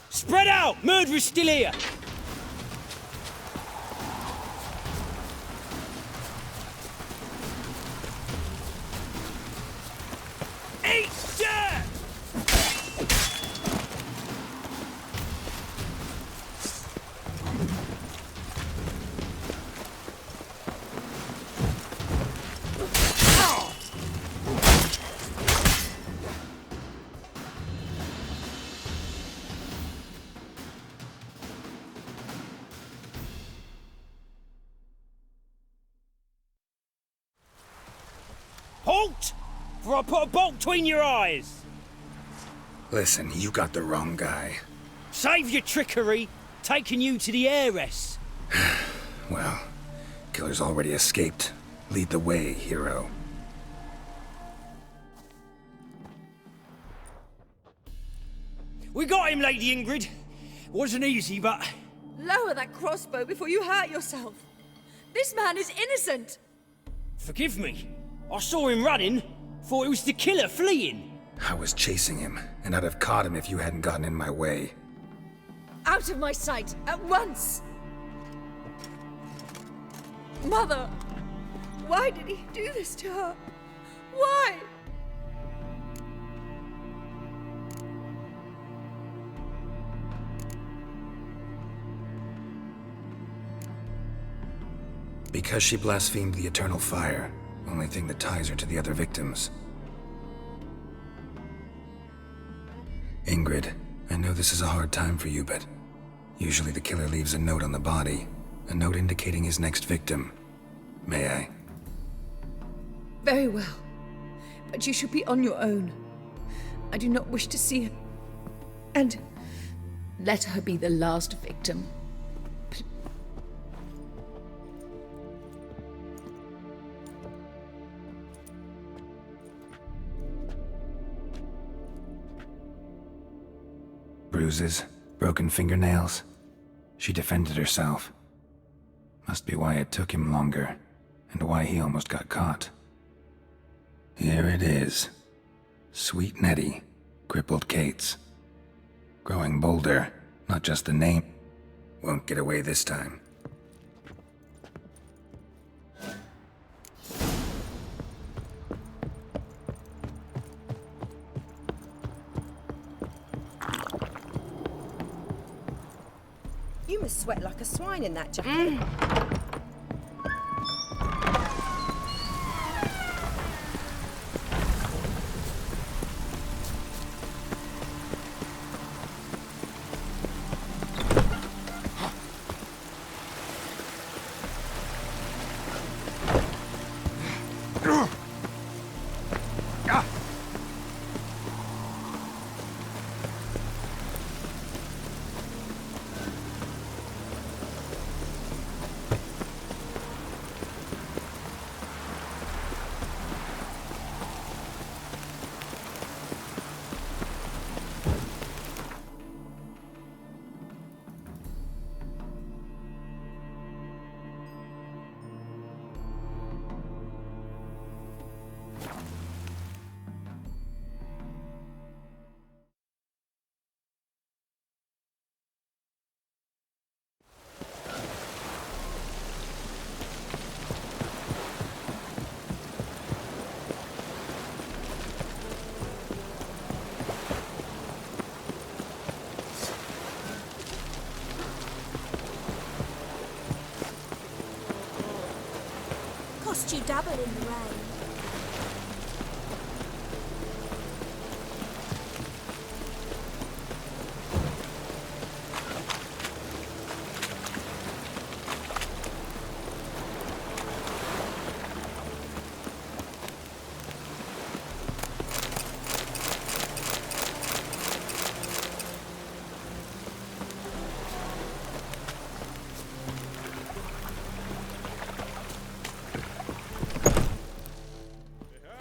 Spread out! Murderer's still here! Eat dirt! Halt! For I put a bolt between your eyes! Listen, you got the wrong guy. Save your trickery, taking you to the heiress. Well, killer's already escaped. Lead the way, hero. We got him, Lady Ingrid. Wasn't easy, but... Lower that crossbow before you hurt yourself. This man is innocent. Forgive me. I saw him running. Thought it was the killer fleeing. I was chasing him, and I'd have caught him if you hadn't gotten in my way. Out of my sight, at once! Mother! Why did he do this to her? Why? Because she blasphemed the eternal fire. Only thing that ties her to the other victims. Ingrid, I know this is a hard time for you, but usually the killer leaves a note on the body. A note indicating his next victim. May I? Very well. But you should be on your own. I do not wish to see her. And let her be the last victim. bruises, broken fingernails. She defended herself. Must be why it took him longer, and why he almost got caught. Here it is. Sweet Nettie, crippled Kate's. Growing bolder, not just the name. Won't get away this time. You must sweat like a swine in that jacket. Cost you double in the rain.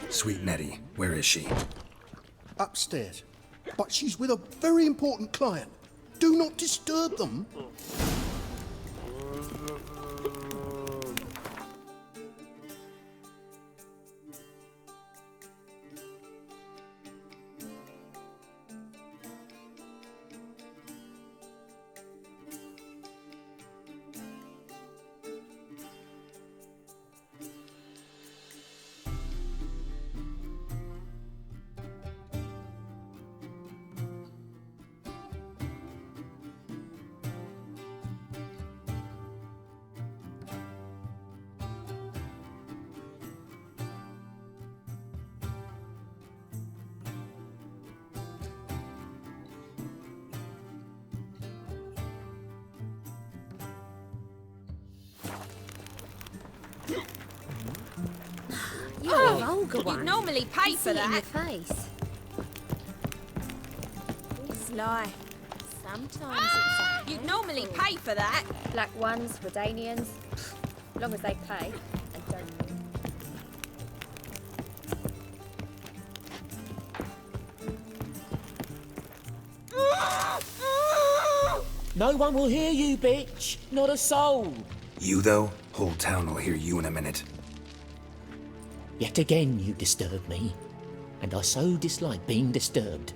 Sweet Nettie, where is she? Upstairs. But she's with a very important client. Do not disturb them. You're a vulgar one. You'd normally pay for In your that. face. Sly. Sometimes it's You'd normally pay for that. Black ones, Redanians, as long as they pay and don't. No one will hear you, bitch. Not a soul. You, though? Whole town will hear you in a minute. Yet again you disturb me, and I so dislike being disturbed.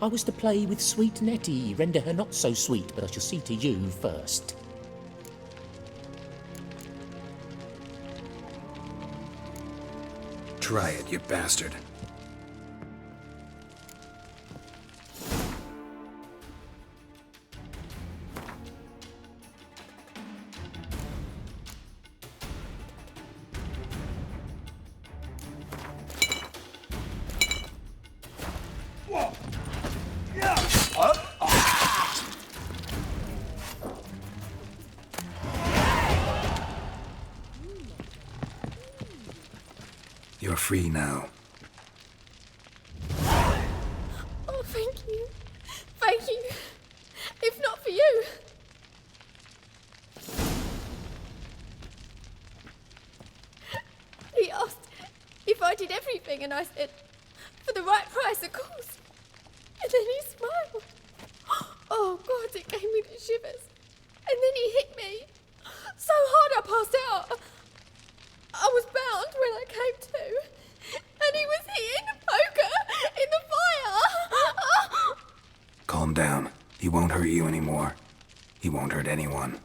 I was to play with sweet Nettie, render her not so sweet, but I shall see to you first. Try it, you bastard. You're free now. Oh, thank you. Thank you. If not for you. He asked if I did everything, and I said, for the right price, of course. And then he smiled. Calm down. He won't hurt you anymore. He won't hurt anyone.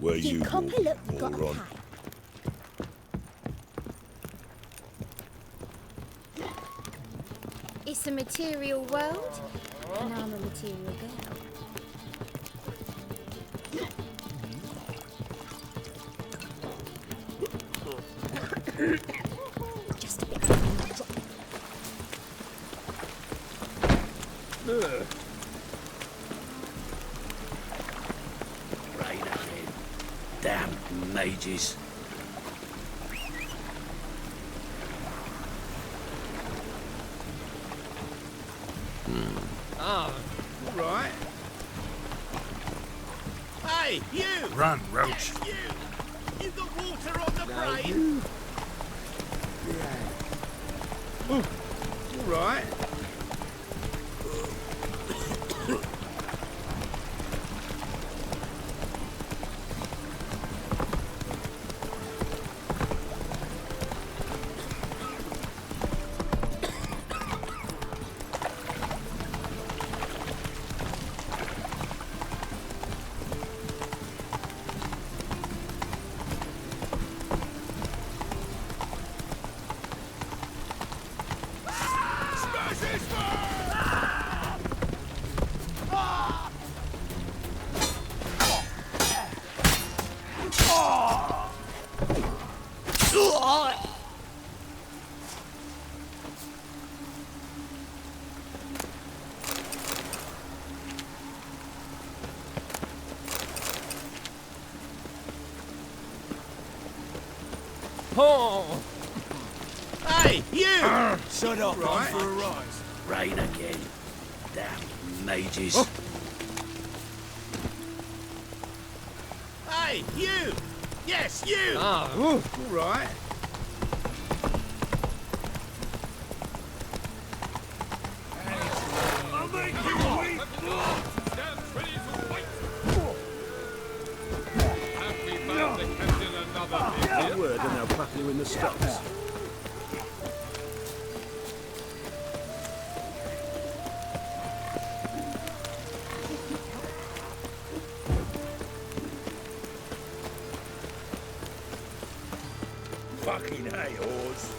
Where you copy, look, we've got a moron? It's a material world, and I'm a material girl. Just a bit of drop. Rain ahead. Damn mages. Ah, all right. Hey, you! Run, Roach. You! You got water on the brain? All right. Oh! Hey, you! Shut up, Right. I'm for a rise. Rain again. Damn mages. Hey, you! Yes, you! Ah, all right. I'll make you wait. Stand ready to fight. Have we found the captain another big A word and they'll clap you in the stocks. fucking hay horse.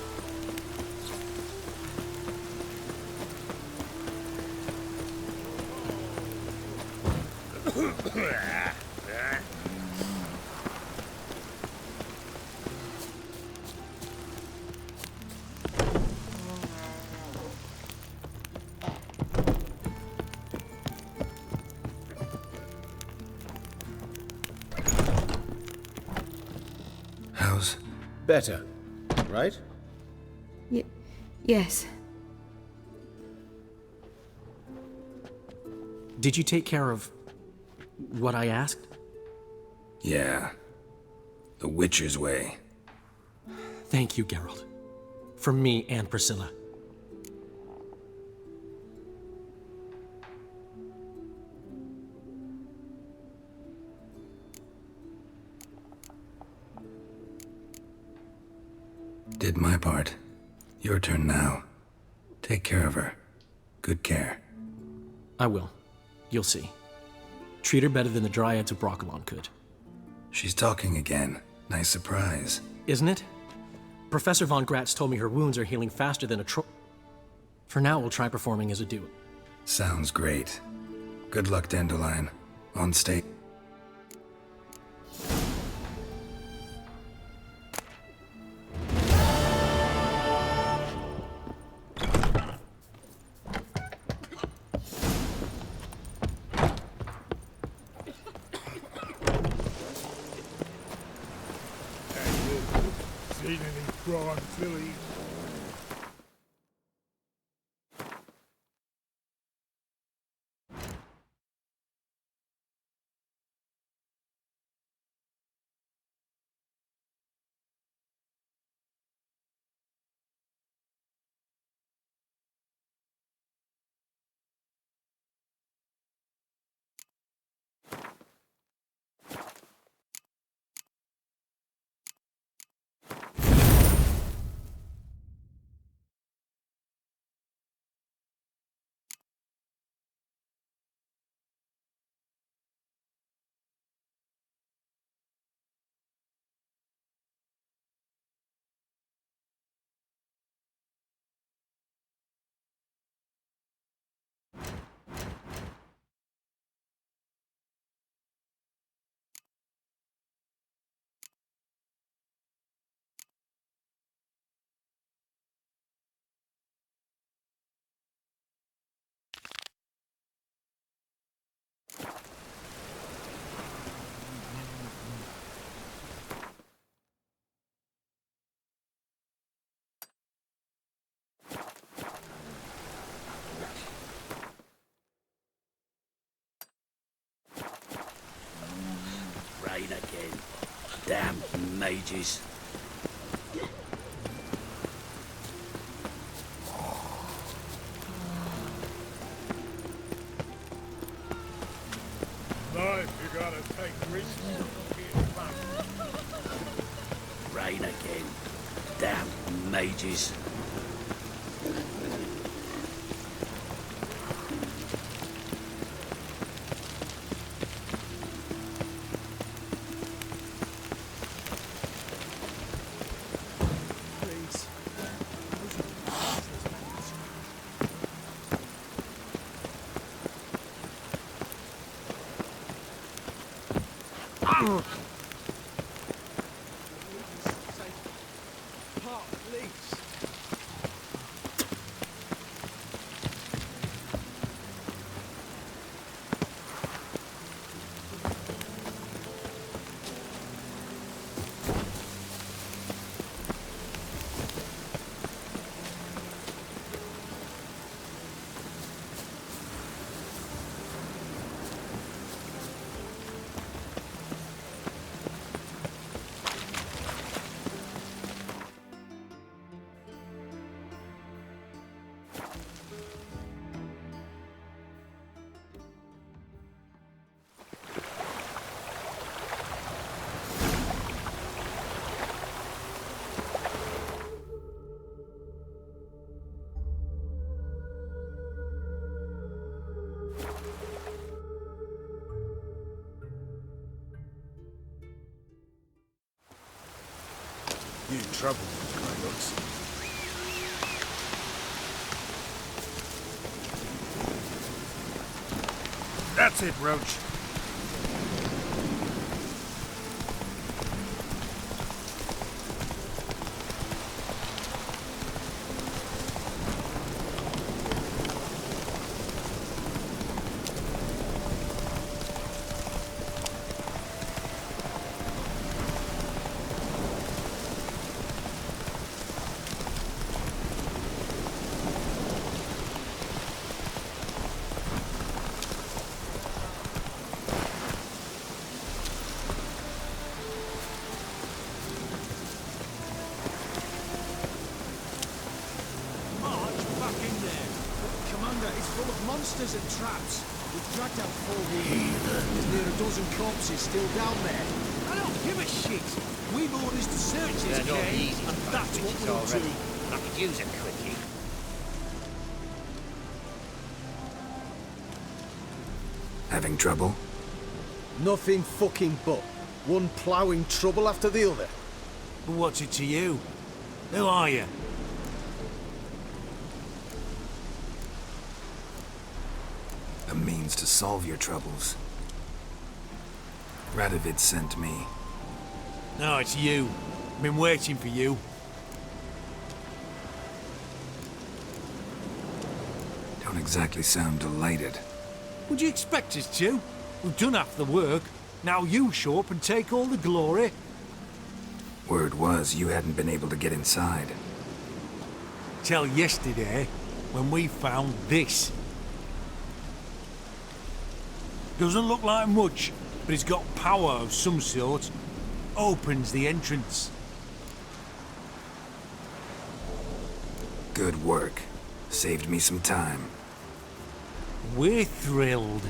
How's... Better, right? Yes. Did you take care of what I asked? Yeah. The Witcher's way. Thank you, Geralt. From me and Priscilla. Did my part. Your turn now. Take care of her. Good care. I will. You'll see. Treat her better than the Dryads of Broccolon could. She's talking again. Nice surprise. Isn't it? Professor Von Gratz told me her wounds are healing faster than a For now, we'll try performing as a duo. Sounds great. Good luck, Dandelion. On stage. Seen any prawn fillies? Rain again. Damn mages. Life, you gotta take risks. Rain again. Damn mages. You in trouble, my looks. That's it, Roach. Monsters and traps. We've dragged out 4 women. There's near a dozen corpses still down there. I don't give a shit. We've orders to search this cave, and that's what we'll do. I could use a quickie. Having trouble? Nothing fucking but. One ploughing trouble after the other. But what's it to you? Who are you? A means to solve your troubles. Radovid sent me. No, it's you. I've been waiting for you. Don't exactly sound delighted. Would you expect us to? We've done half the work. Now you show up and take all the glory. Word was you hadn't been able to get inside. Till yesterday, when we found this. Doesn't look like much, but it's got power of some sort. Opens the entrance. Good work. Saved me some time. We're thrilled.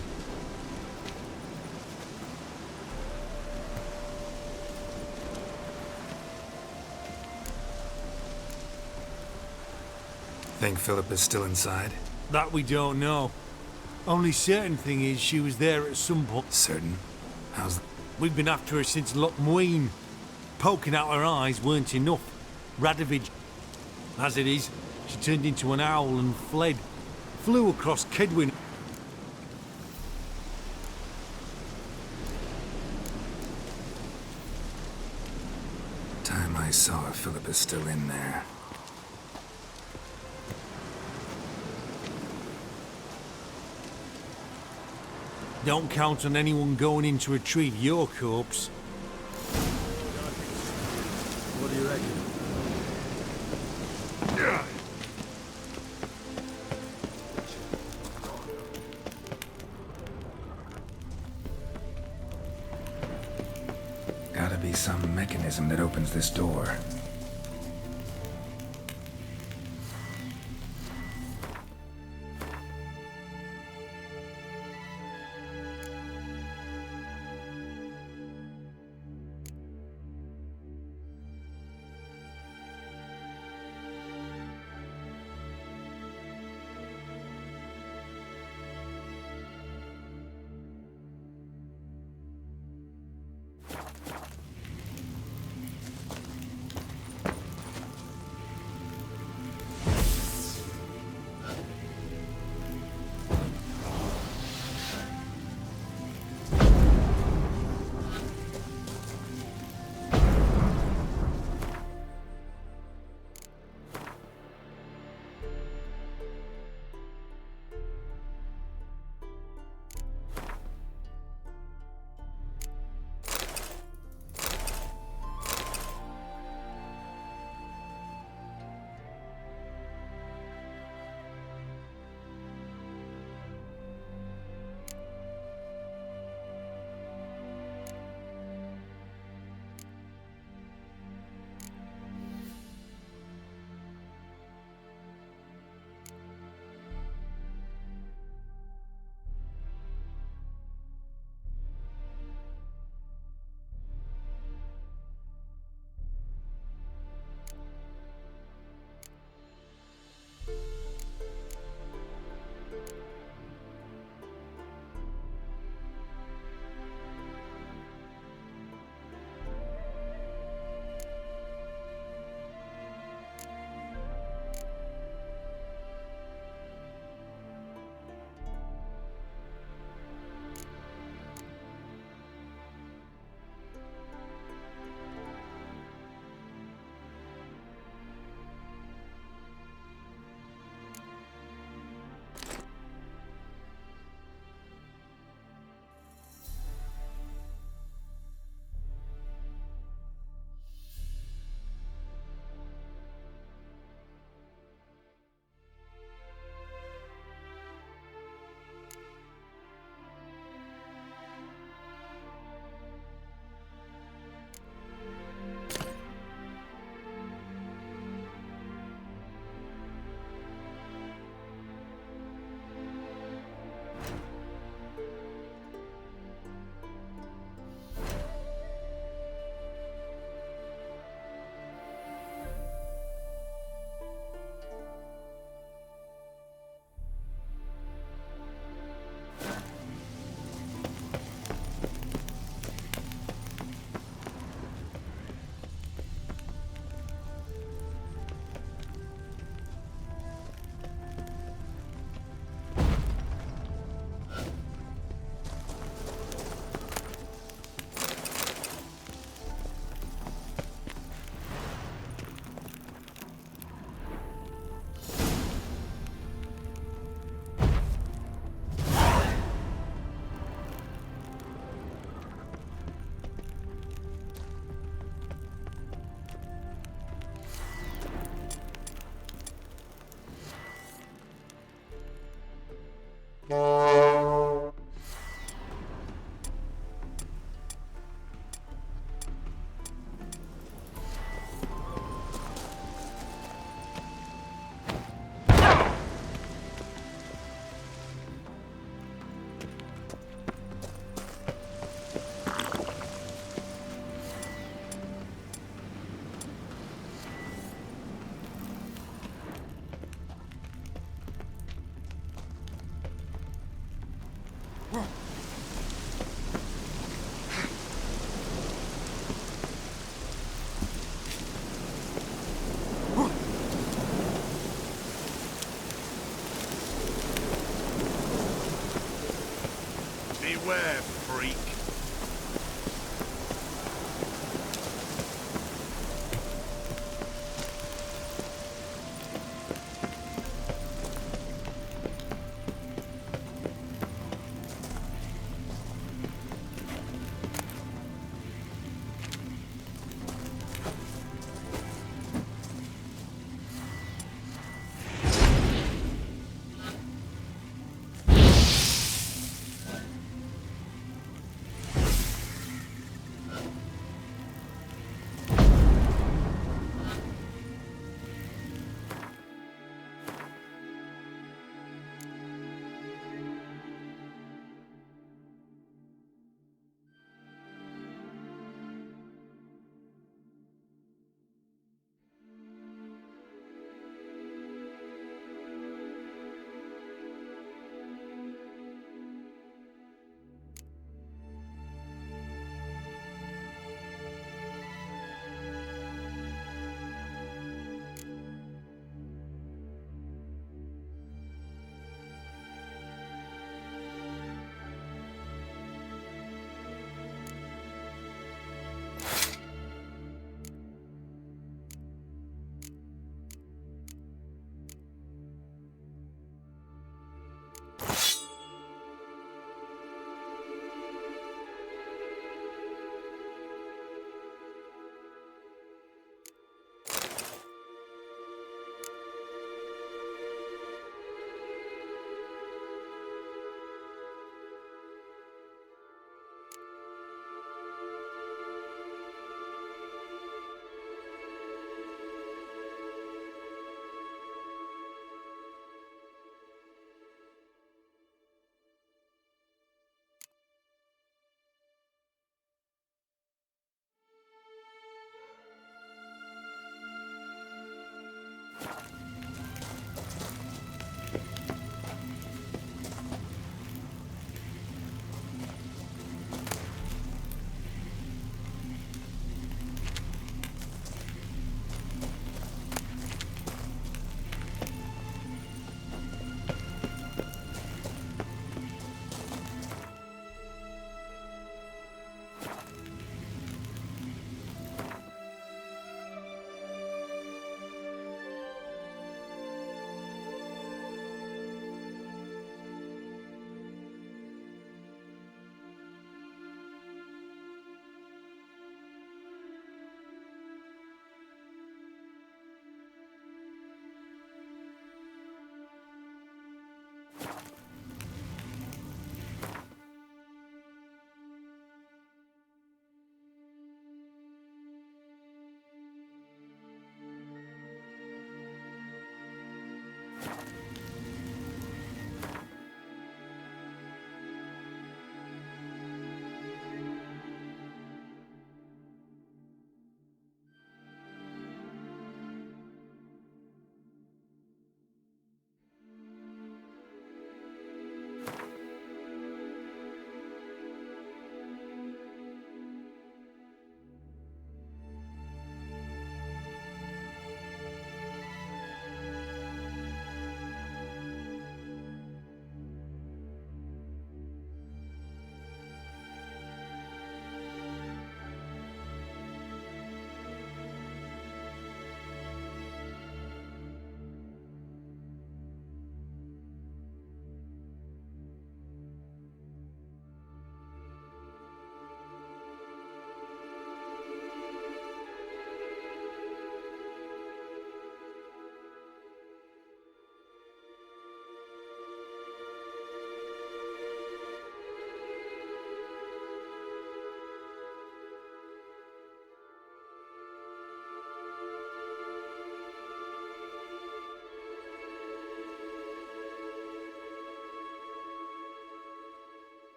Think Philippa's still inside? That we don't know. Only certain thing is she was there at some point. Certain? How's... We've been after her since Lochmuin. Poking out her eyes weren't enough. Radovich. As it is, she turned into an owl and fled. Flew across Kedwin. Time I saw her, Philippa's still in there. Don't count on anyone going in to retrieve your corpse. What do you reckon? Gotta be some mechanism that opens this door.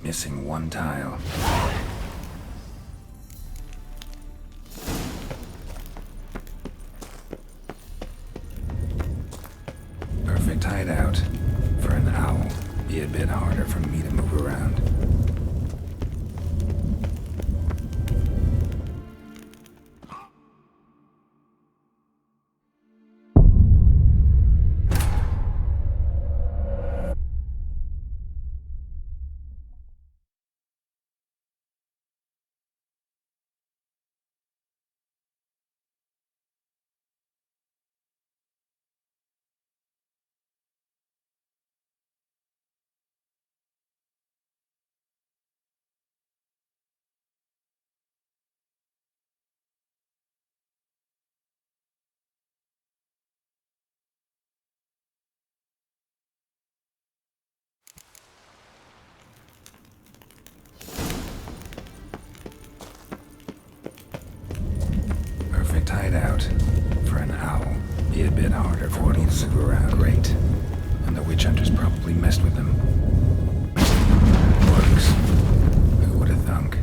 Missing one tile. Perfect hideout. For an owl. Be a bit harder for me to move around. Perfect hideout. For an owl. Be a bit harder for me to move around. Great. And the witch hunters probably messed with them. Works. Who would have thunk?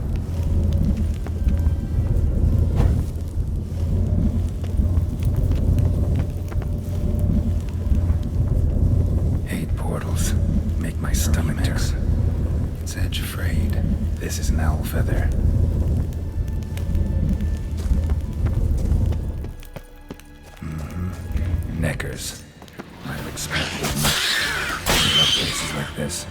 Hate portals. Make my stomach turn. It's edge frayed. This is an owl feather. Neckers. Might have expected as much. I love places like this.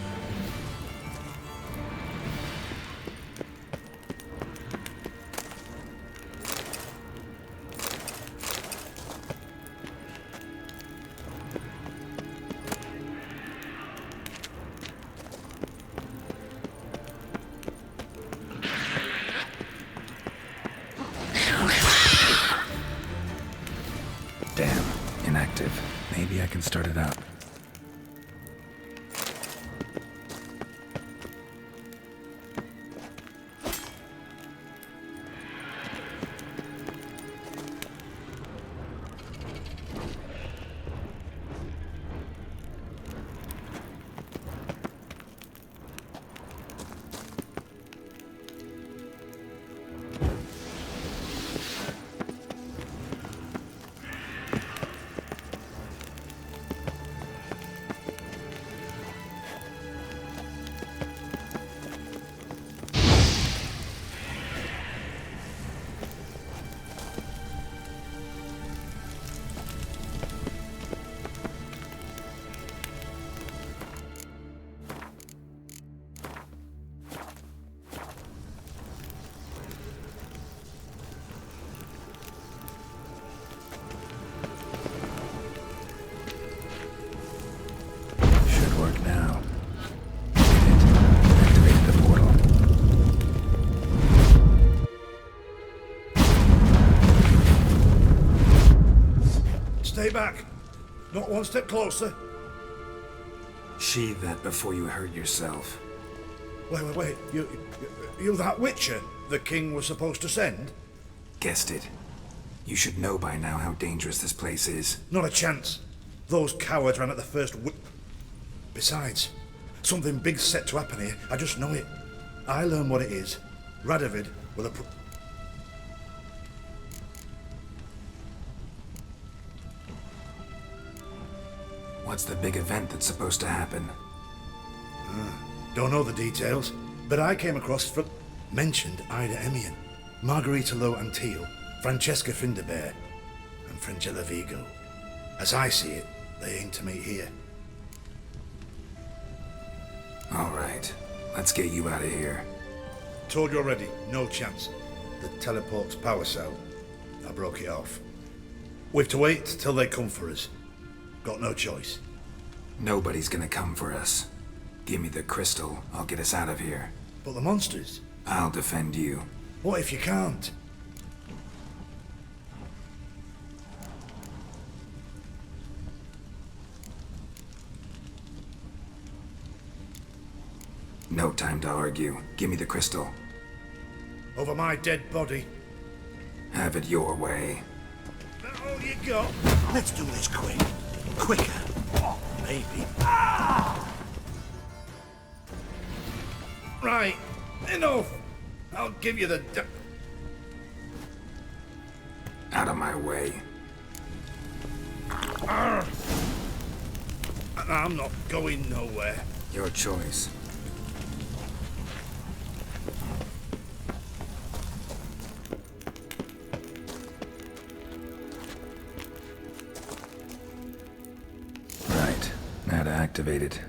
Damn. Inactive. Maybe I can start it up. Stay back. Not one step closer. Sheathe that before you hurt yourself. Wait. You that Witcher the king was supposed to send? Guessed it. You should know by now how dangerous this place is. Not a chance. Those cowards ran at the first Besides, something big's set to happen here. I just know it. I learn what it is. Radovid will What's the big event that's supposed to happen? Don't know the details, but I came across mentioned Ida Emian, Margarita Lo Antille, Francesca Finderbear, and Frangella Vigo. As I see it, they aim to meet here. All right, let's get you out of here. Told you already, no chance. The teleport's power cell, I broke it off. We've to wait till they come for us. Got no choice. Nobody's gonna come for us. Give me the crystal, I'll get us out of here. But the monsters? I'll defend you. What if you can't? No time to argue. Give me the crystal. Over my dead body. Have it your way. That all you got? Let's do this quick. Quicker. Maybe. Enough! I'll give you the... Out of my way. Arr! I'm not going nowhere. Your choice. Right. Now to activate it.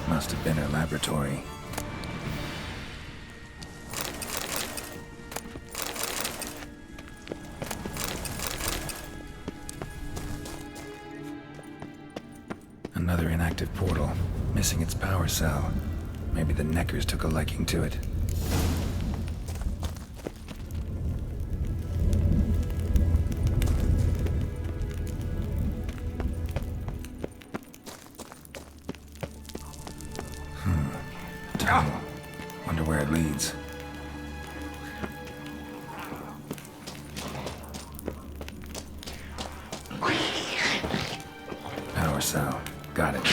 Must have been her laboratory. Another inactive portal, missing its power cell. Maybe the Neckers took a liking to it. Tunnel. Wonder where it leads. Power cell. Got it.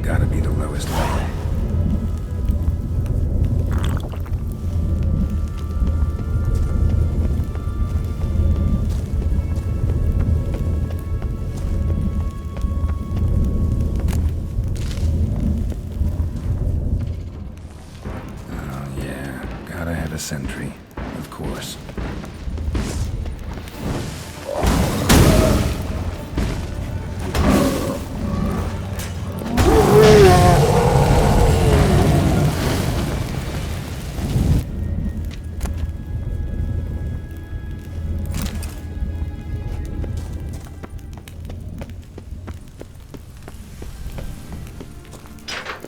Gotta be the lowest level. Oh yeah, gotta have a sentry, of course.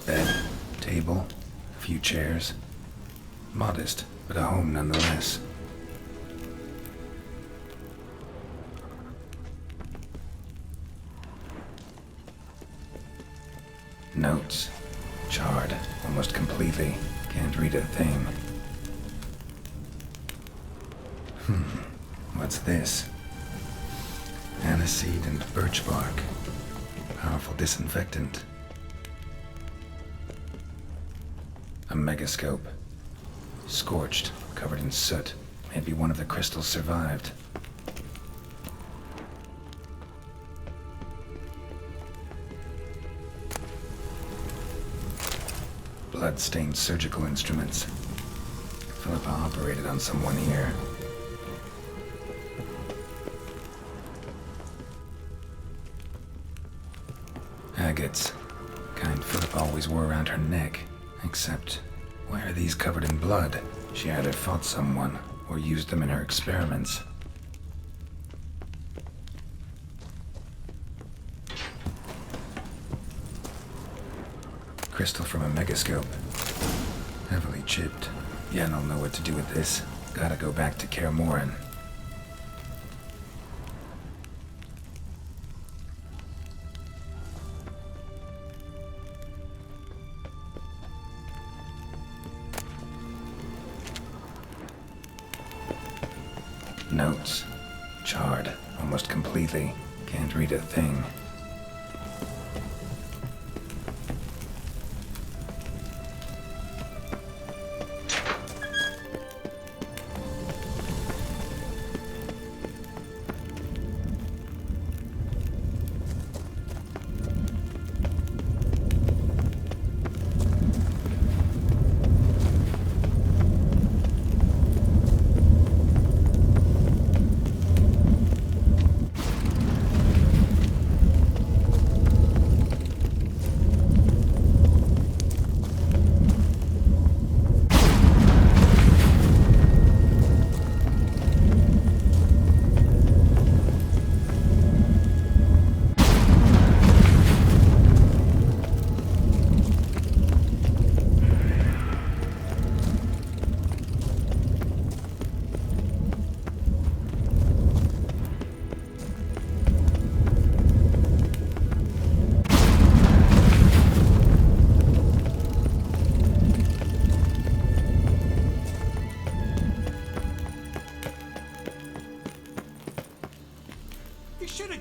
Bed, table, a few chairs. Modest, but a home nonetheless. Notes. Charred, almost completely. Can't read a thing. What's this? Aniseed and birch bark. Powerful disinfectant. A megascope. Scorched, covered in soot. Maybe one of the crystals survived. Blood-stained surgical instruments. Philippa operated on someone here. Agates. Kind Philippa always wore around her neck. Except, why are these covered in blood? She either fought someone, or used them in her experiments. Crystal from a megascope. Heavily chipped. Yen will know what to do with this. Gotta go back to Kaer Morhen. notes. Charred almost completely. Can't read a thing.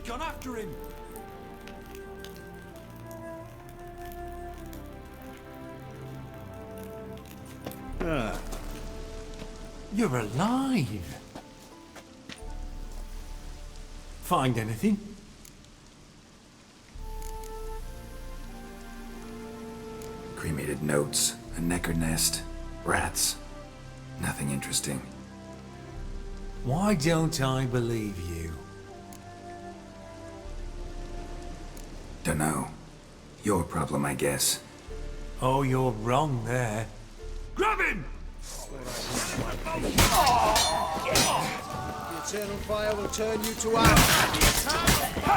Gone after him. You're alive. Find anything? Cremated notes, a necker nest, rats. Nothing interesting. Why don't I believe you? Dunno. Your problem, I guess. Oh, you're wrong there. Grab him! The eternal fire will turn you to ash.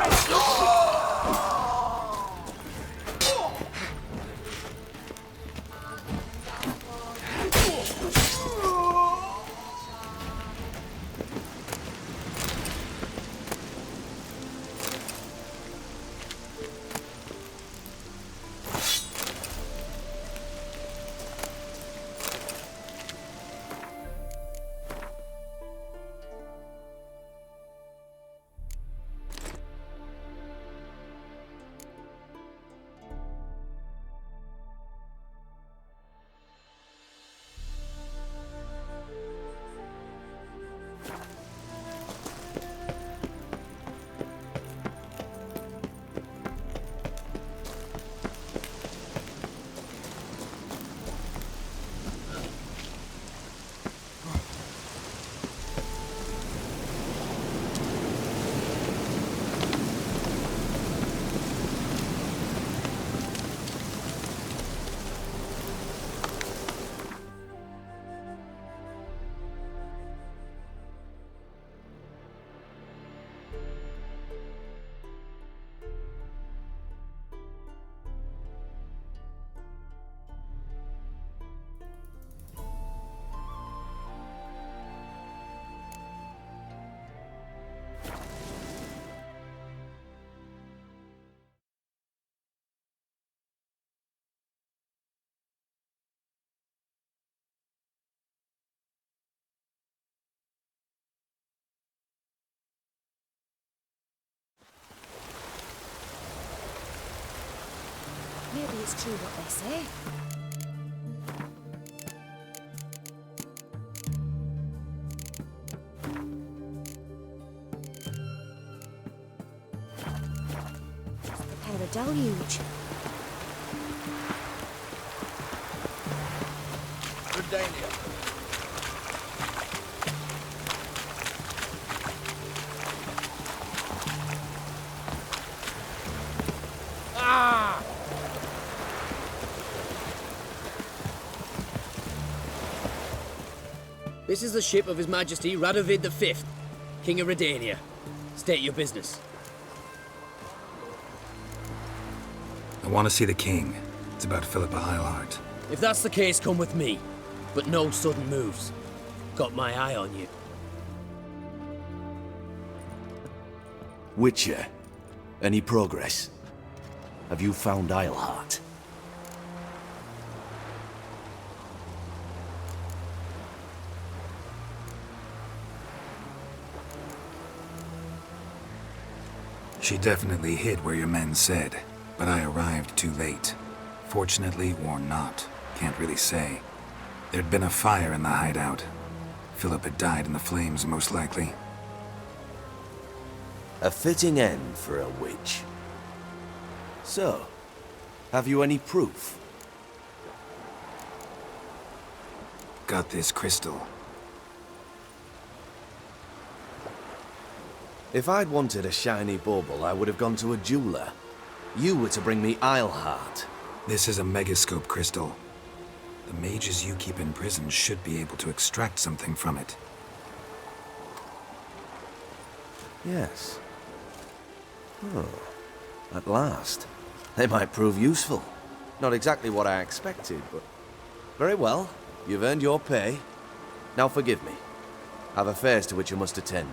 Maybe it's true what they say. Prepare a deluge. Redania. Ah! This is the ship of His Majesty Radovid V, King of Redania. State your business. I want to see the king. It's about Philippa Eilhart. If that's the case, come with me. But no sudden moves. Got my eye on you. Witcher, any progress? Have you found Eilhart? She definitely hid where your men said, but I arrived too late. Fortunately or not, can't really say. There'd been a fire in the hideout. Philip had died in the flames, most likely. A fitting end for a witch. So, have you any proof? Got this crystal. If I'd wanted a shiny bauble, I would have gone to a jeweler. You were to bring me Isleheart. This is a megascope crystal. The mages you keep in prison should be able to extract something from it. Yes. Oh, at last. They might prove useful. Not exactly what I expected, but... Very well. You've earned your pay. Now forgive me. I've affairs to which I must attend.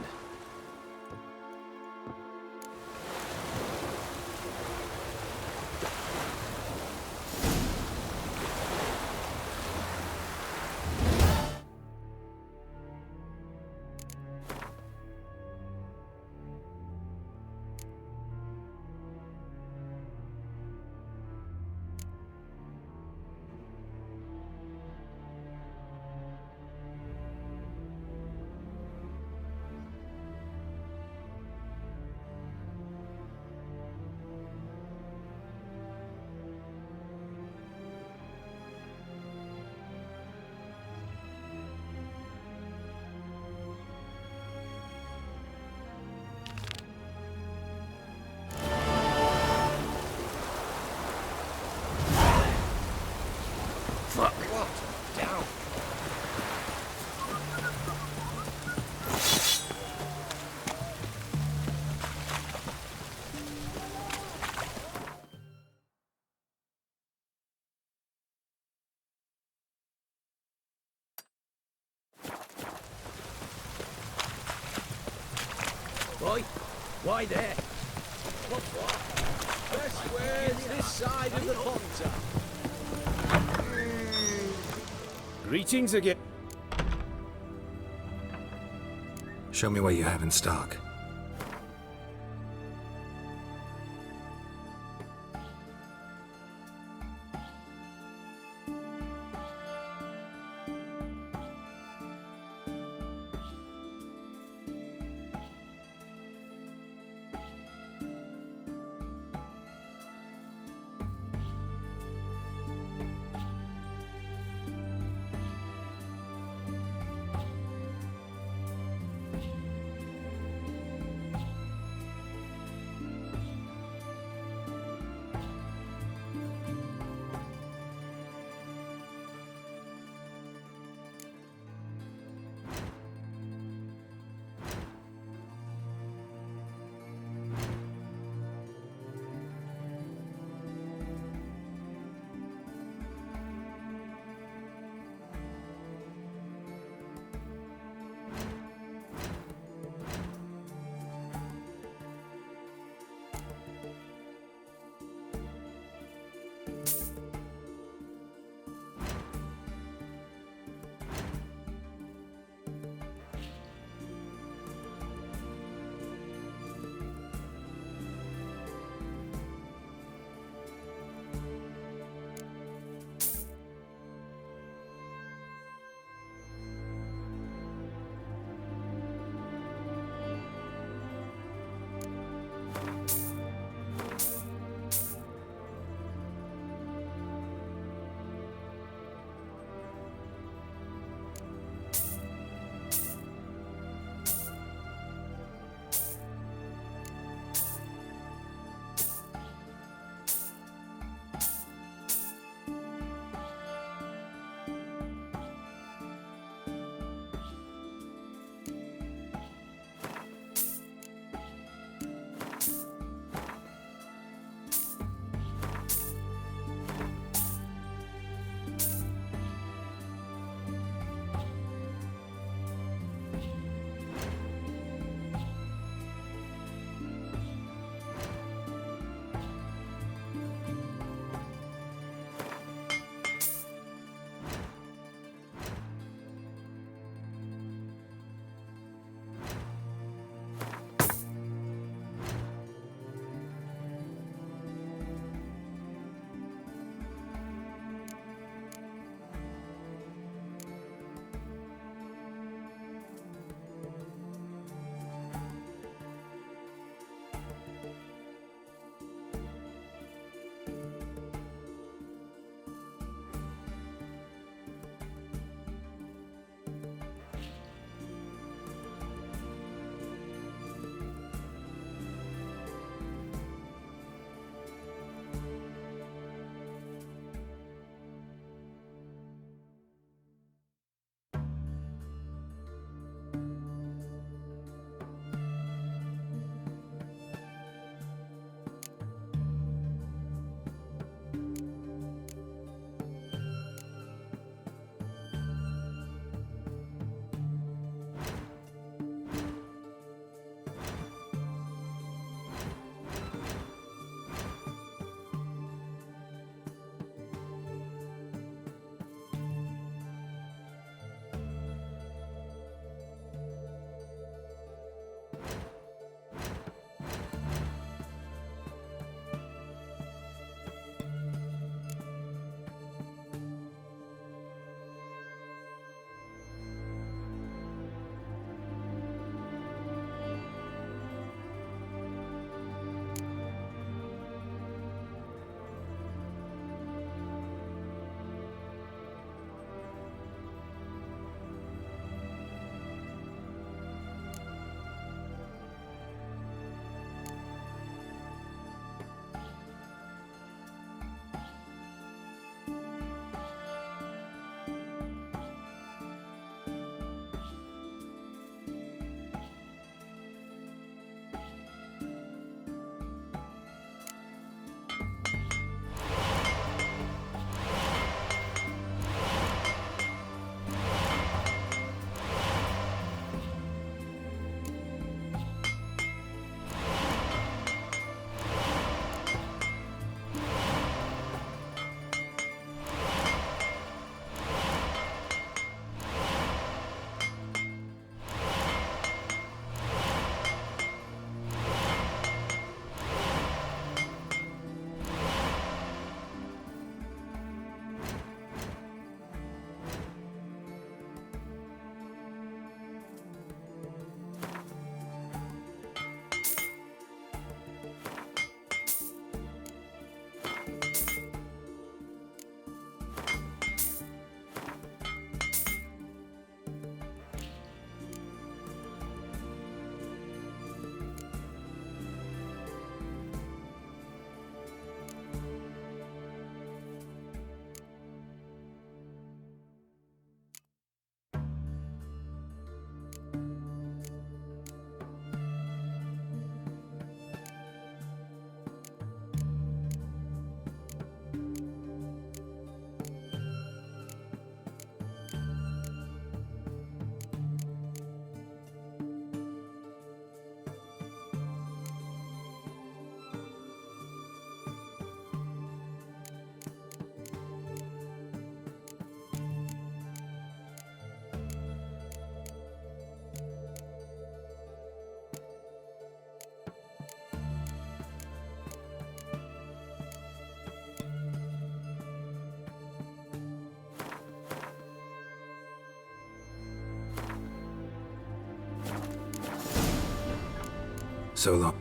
Boy, why there? What? Best where's this side of the pond. Greetings again. Show me what you have in stock. so long.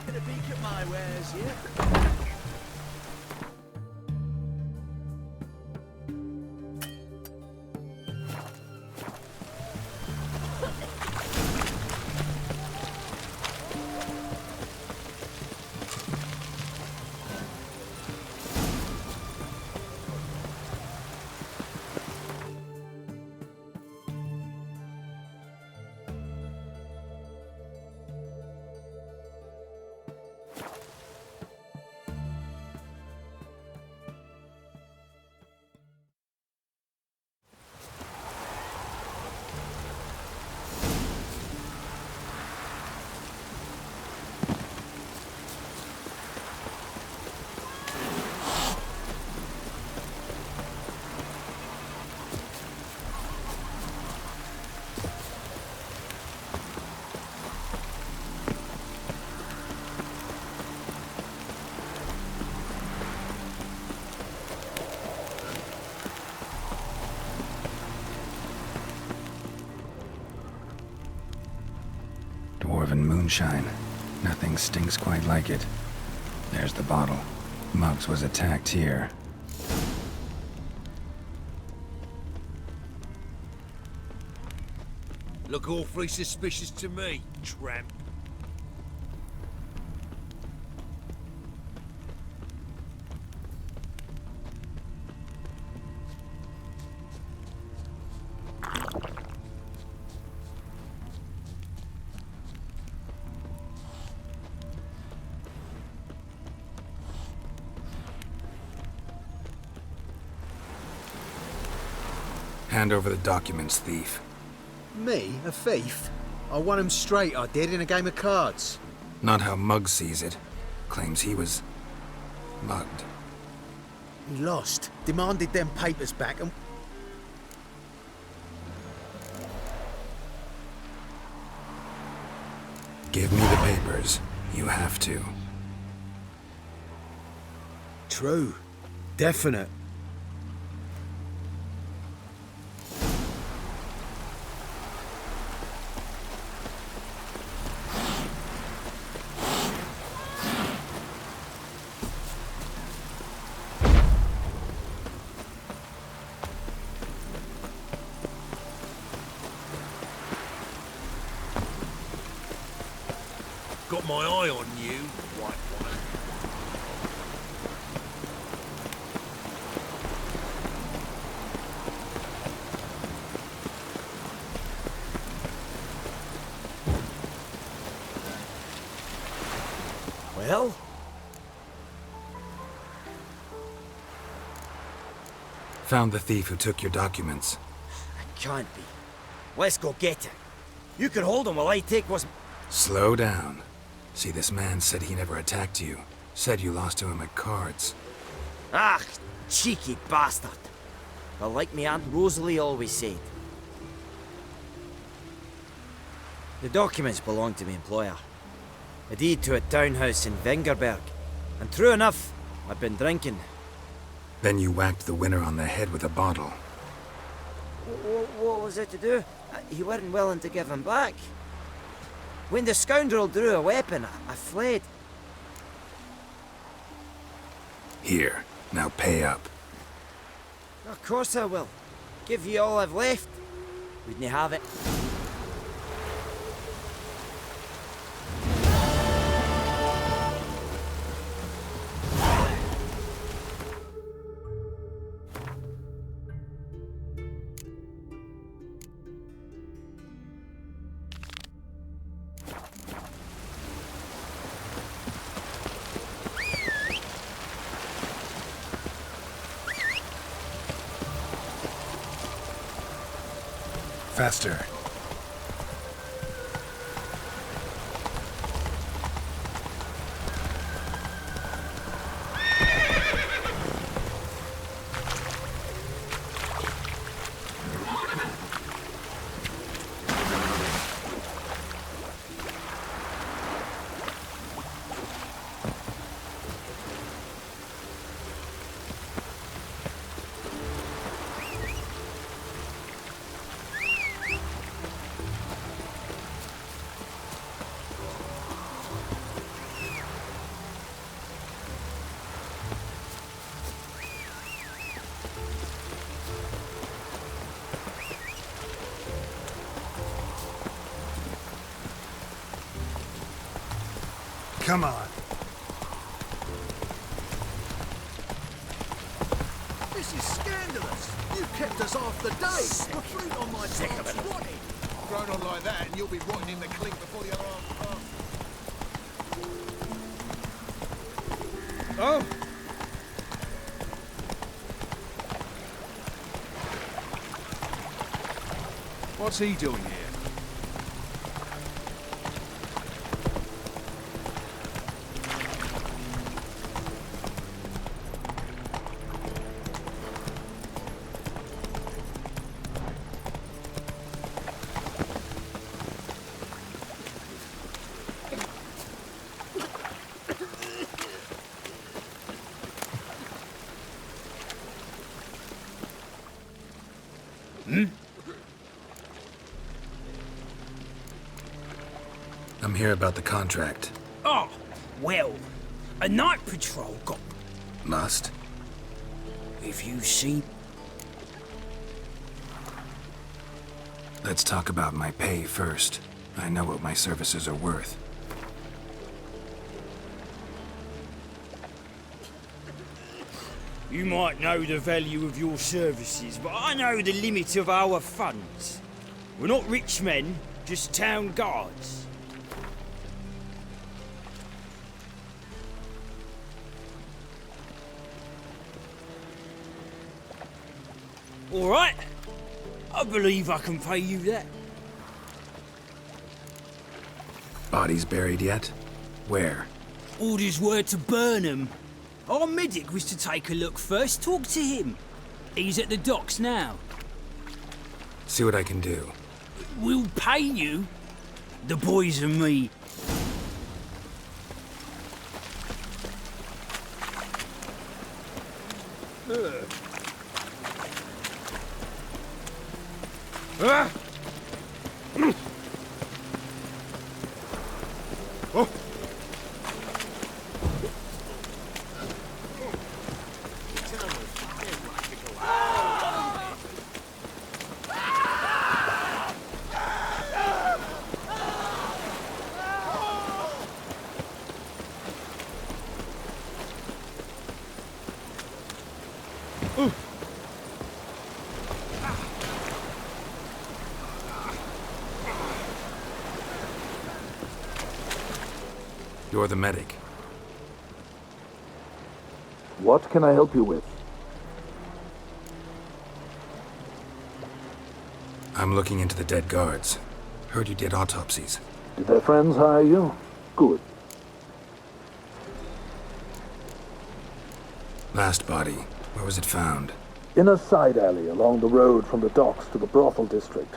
Get a peek at my wares, yeah? Dwarven moonshine. Nothing stinks quite like it. There's the bottle. Muggs was attacked here. Look awfully suspicious to me, tramp. Hand over the documents, thief. Me? A thief? I won him straight, I did, in a game of cards. Not how Muggs sees it. Claims he was mugged. He lost, demanded them papers back, and... Give me the papers. You have to. True. Definite. Got my eye on you, white one. Well? Found the thief who took your documents. It can't be. Let's go get him. You can hold him while I take what's... Slow down. See, this man said he never attacked you. Said you lost to him at cards. Ah, cheeky bastard. But like me Aunt Rosalie always said. The documents belong to my employer. A deed to a townhouse in Vengerberg. And true enough, I've been drinking. Then you whacked the winner on the head with a bottle. What was it to do? You weren't willing to give him back. When the scoundrel drew a weapon, I fled. Here, now pay up. Of course I will. Give you all I've left. Wouldn't you have it? Faster. Come on. This is scandalous. You kept us half the day. The fruit on my tart's rotting. Thrown on like that and you'll be rotting in the clink before the other half passes. Oh? What's he doing here? I'm here about the contract. Oh, well, a night patrol got... Must? If you see... Let's talk about my pay first. I know what my services are worth. You might know the value of your services, but I know the limit of our funds. We're not rich men, just town guards. All right. I believe I can pay you that. Bodies buried yet? Where? Orders were to burn them. Our medic was to take a look first. Talk to him. He's at the docks now. See what I can do. We'll pay you. The boys and me. You're the medic. What can I help you with? I'm looking into the dead guards. Heard you did autopsies. Did their friends hire you? Good. Last body. Where was it found? In a side alley along the road from the docks to the brothel district.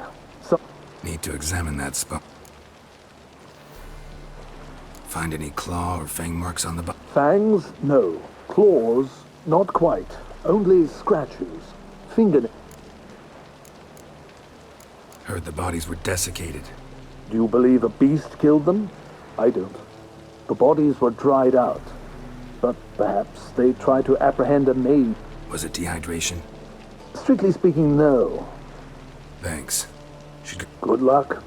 Need to examine that spot. Find any claw or fang marks on the body? Fangs? No. Claws? Not quite. Only scratches. Fingernails. Heard the bodies were desiccated. Do you believe a beast killed them? I don't. The bodies were dried out. But perhaps they tried to apprehend a maid. Was it dehydration? Strictly speaking, no. Thanks. Good luck.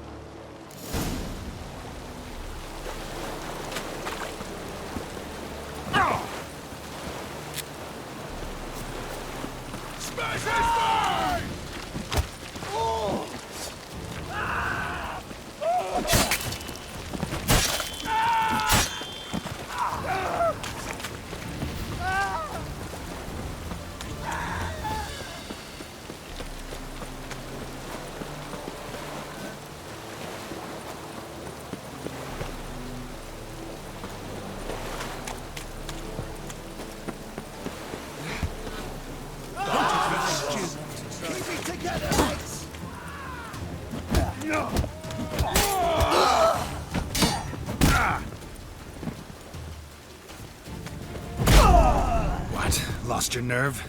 Lost your nerve?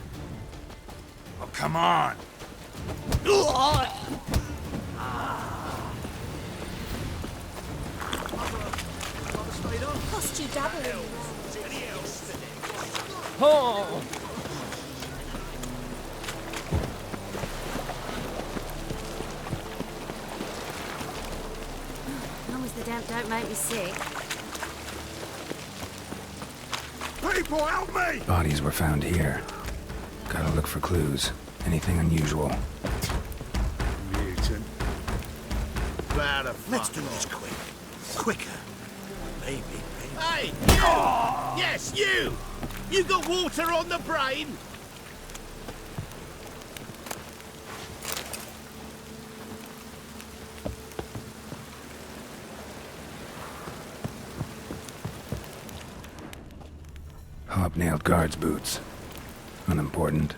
Well, come on! Cost you double. Oh! As long as the damp don't make me sick. People, help me! Bodies were found here. Gotta look for clues. Anything unusual. Mutant. Let's do this quick. Quicker. Maybe. Hey, you! Yes, you! You got water on the brain? Hobnailed guards' boots. Unimportant.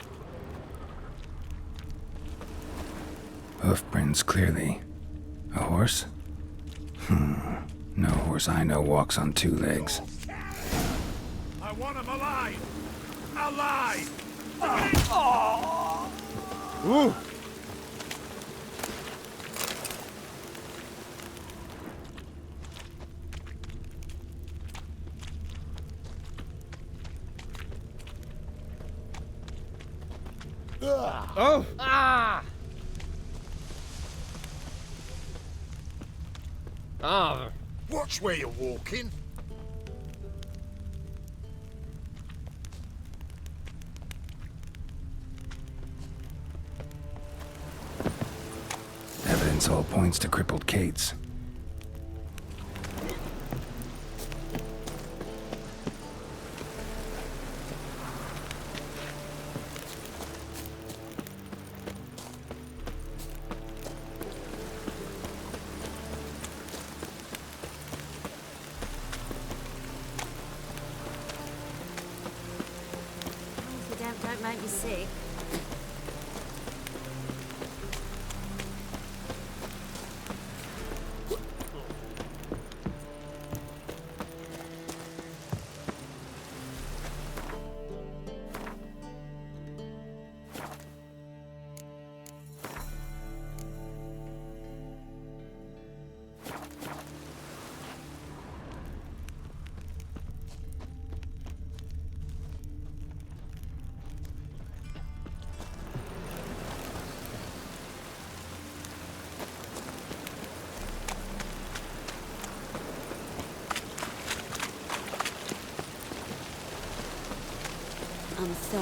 Hoof prints clearly. A horse? No horse I know walks on two legs. I want him alive! Alive! Ooh. Oh! Ah! Ah! Watch where you're walking. Evidence all points to crippled Kate's. Don't make me sick. I'm so...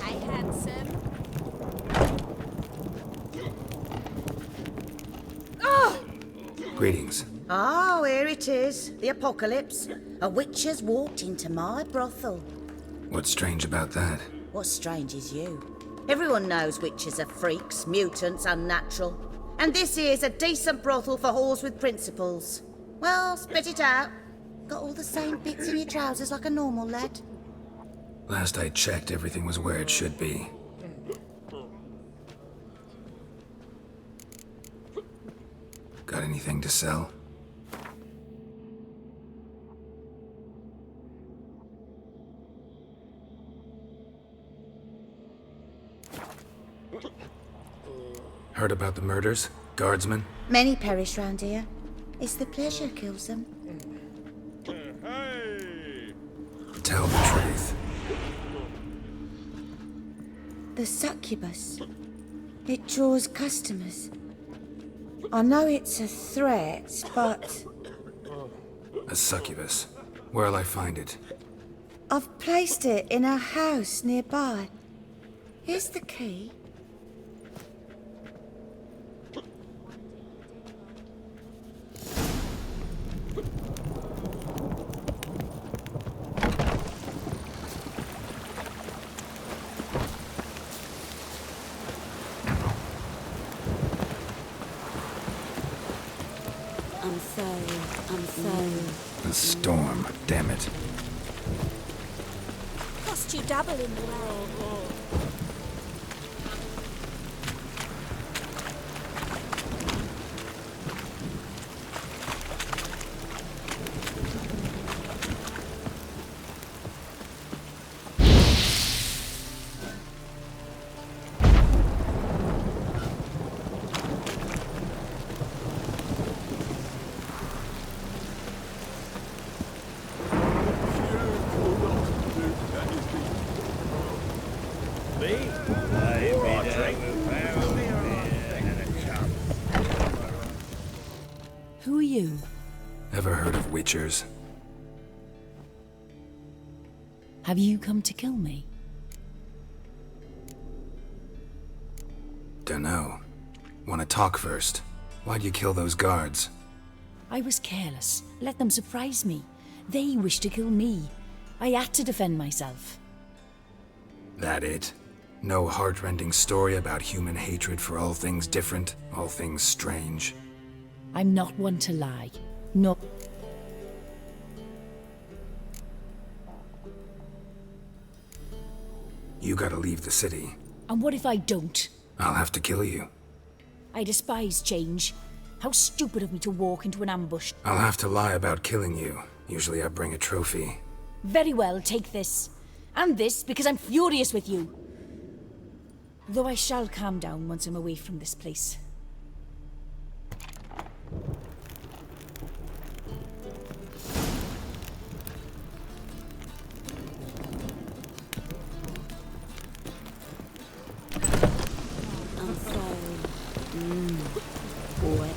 Hey, handsome. Oh! Greetings. Oh, here it is. The apocalypse. A witch has walked into my brothel. What's strange about that? What's strange is you. Everyone knows witches are freaks, mutants, unnatural. And this here's a decent brothel for whores with principles. Well, spit it out. Got all the same bits in your trousers like a normal lad. Last I checked, everything was where it should be. Got anything to sell? Heard about the murders? Guardsmen? Many perish round here. It's the pleasure kills them. Tell the truth. The succubus. It draws customers. I know it's a threat, but A succubus. Where'll I find it? I've placed it in a house nearby. Here's the key. I'm sorry. The storm, damn it. Cost you double in the way. Who are you? Ever heard of Witchers? Have you come to kill me? Dunno. Wanna talk first? Why'd you kill those guards? I was careless. Let them surprise me. They wished to kill me. I had to defend myself. That it? No heartrending story about human hatred for all things different, all things strange? I'm not one to lie. No. You gotta leave the city. And what if I don't? I'll have to kill you. I despise change. How stupid of me to walk into an ambush. I'll have to lie about killing you. Usually I bring a trophy. Very well, take this. And this, because I'm furious with you. Though I shall calm down once I'm away from this place. I'm sorry. Wet.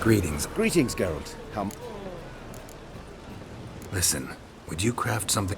Greetings. Greetings, Geralt. Come. Listen, would you craft something?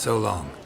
So long.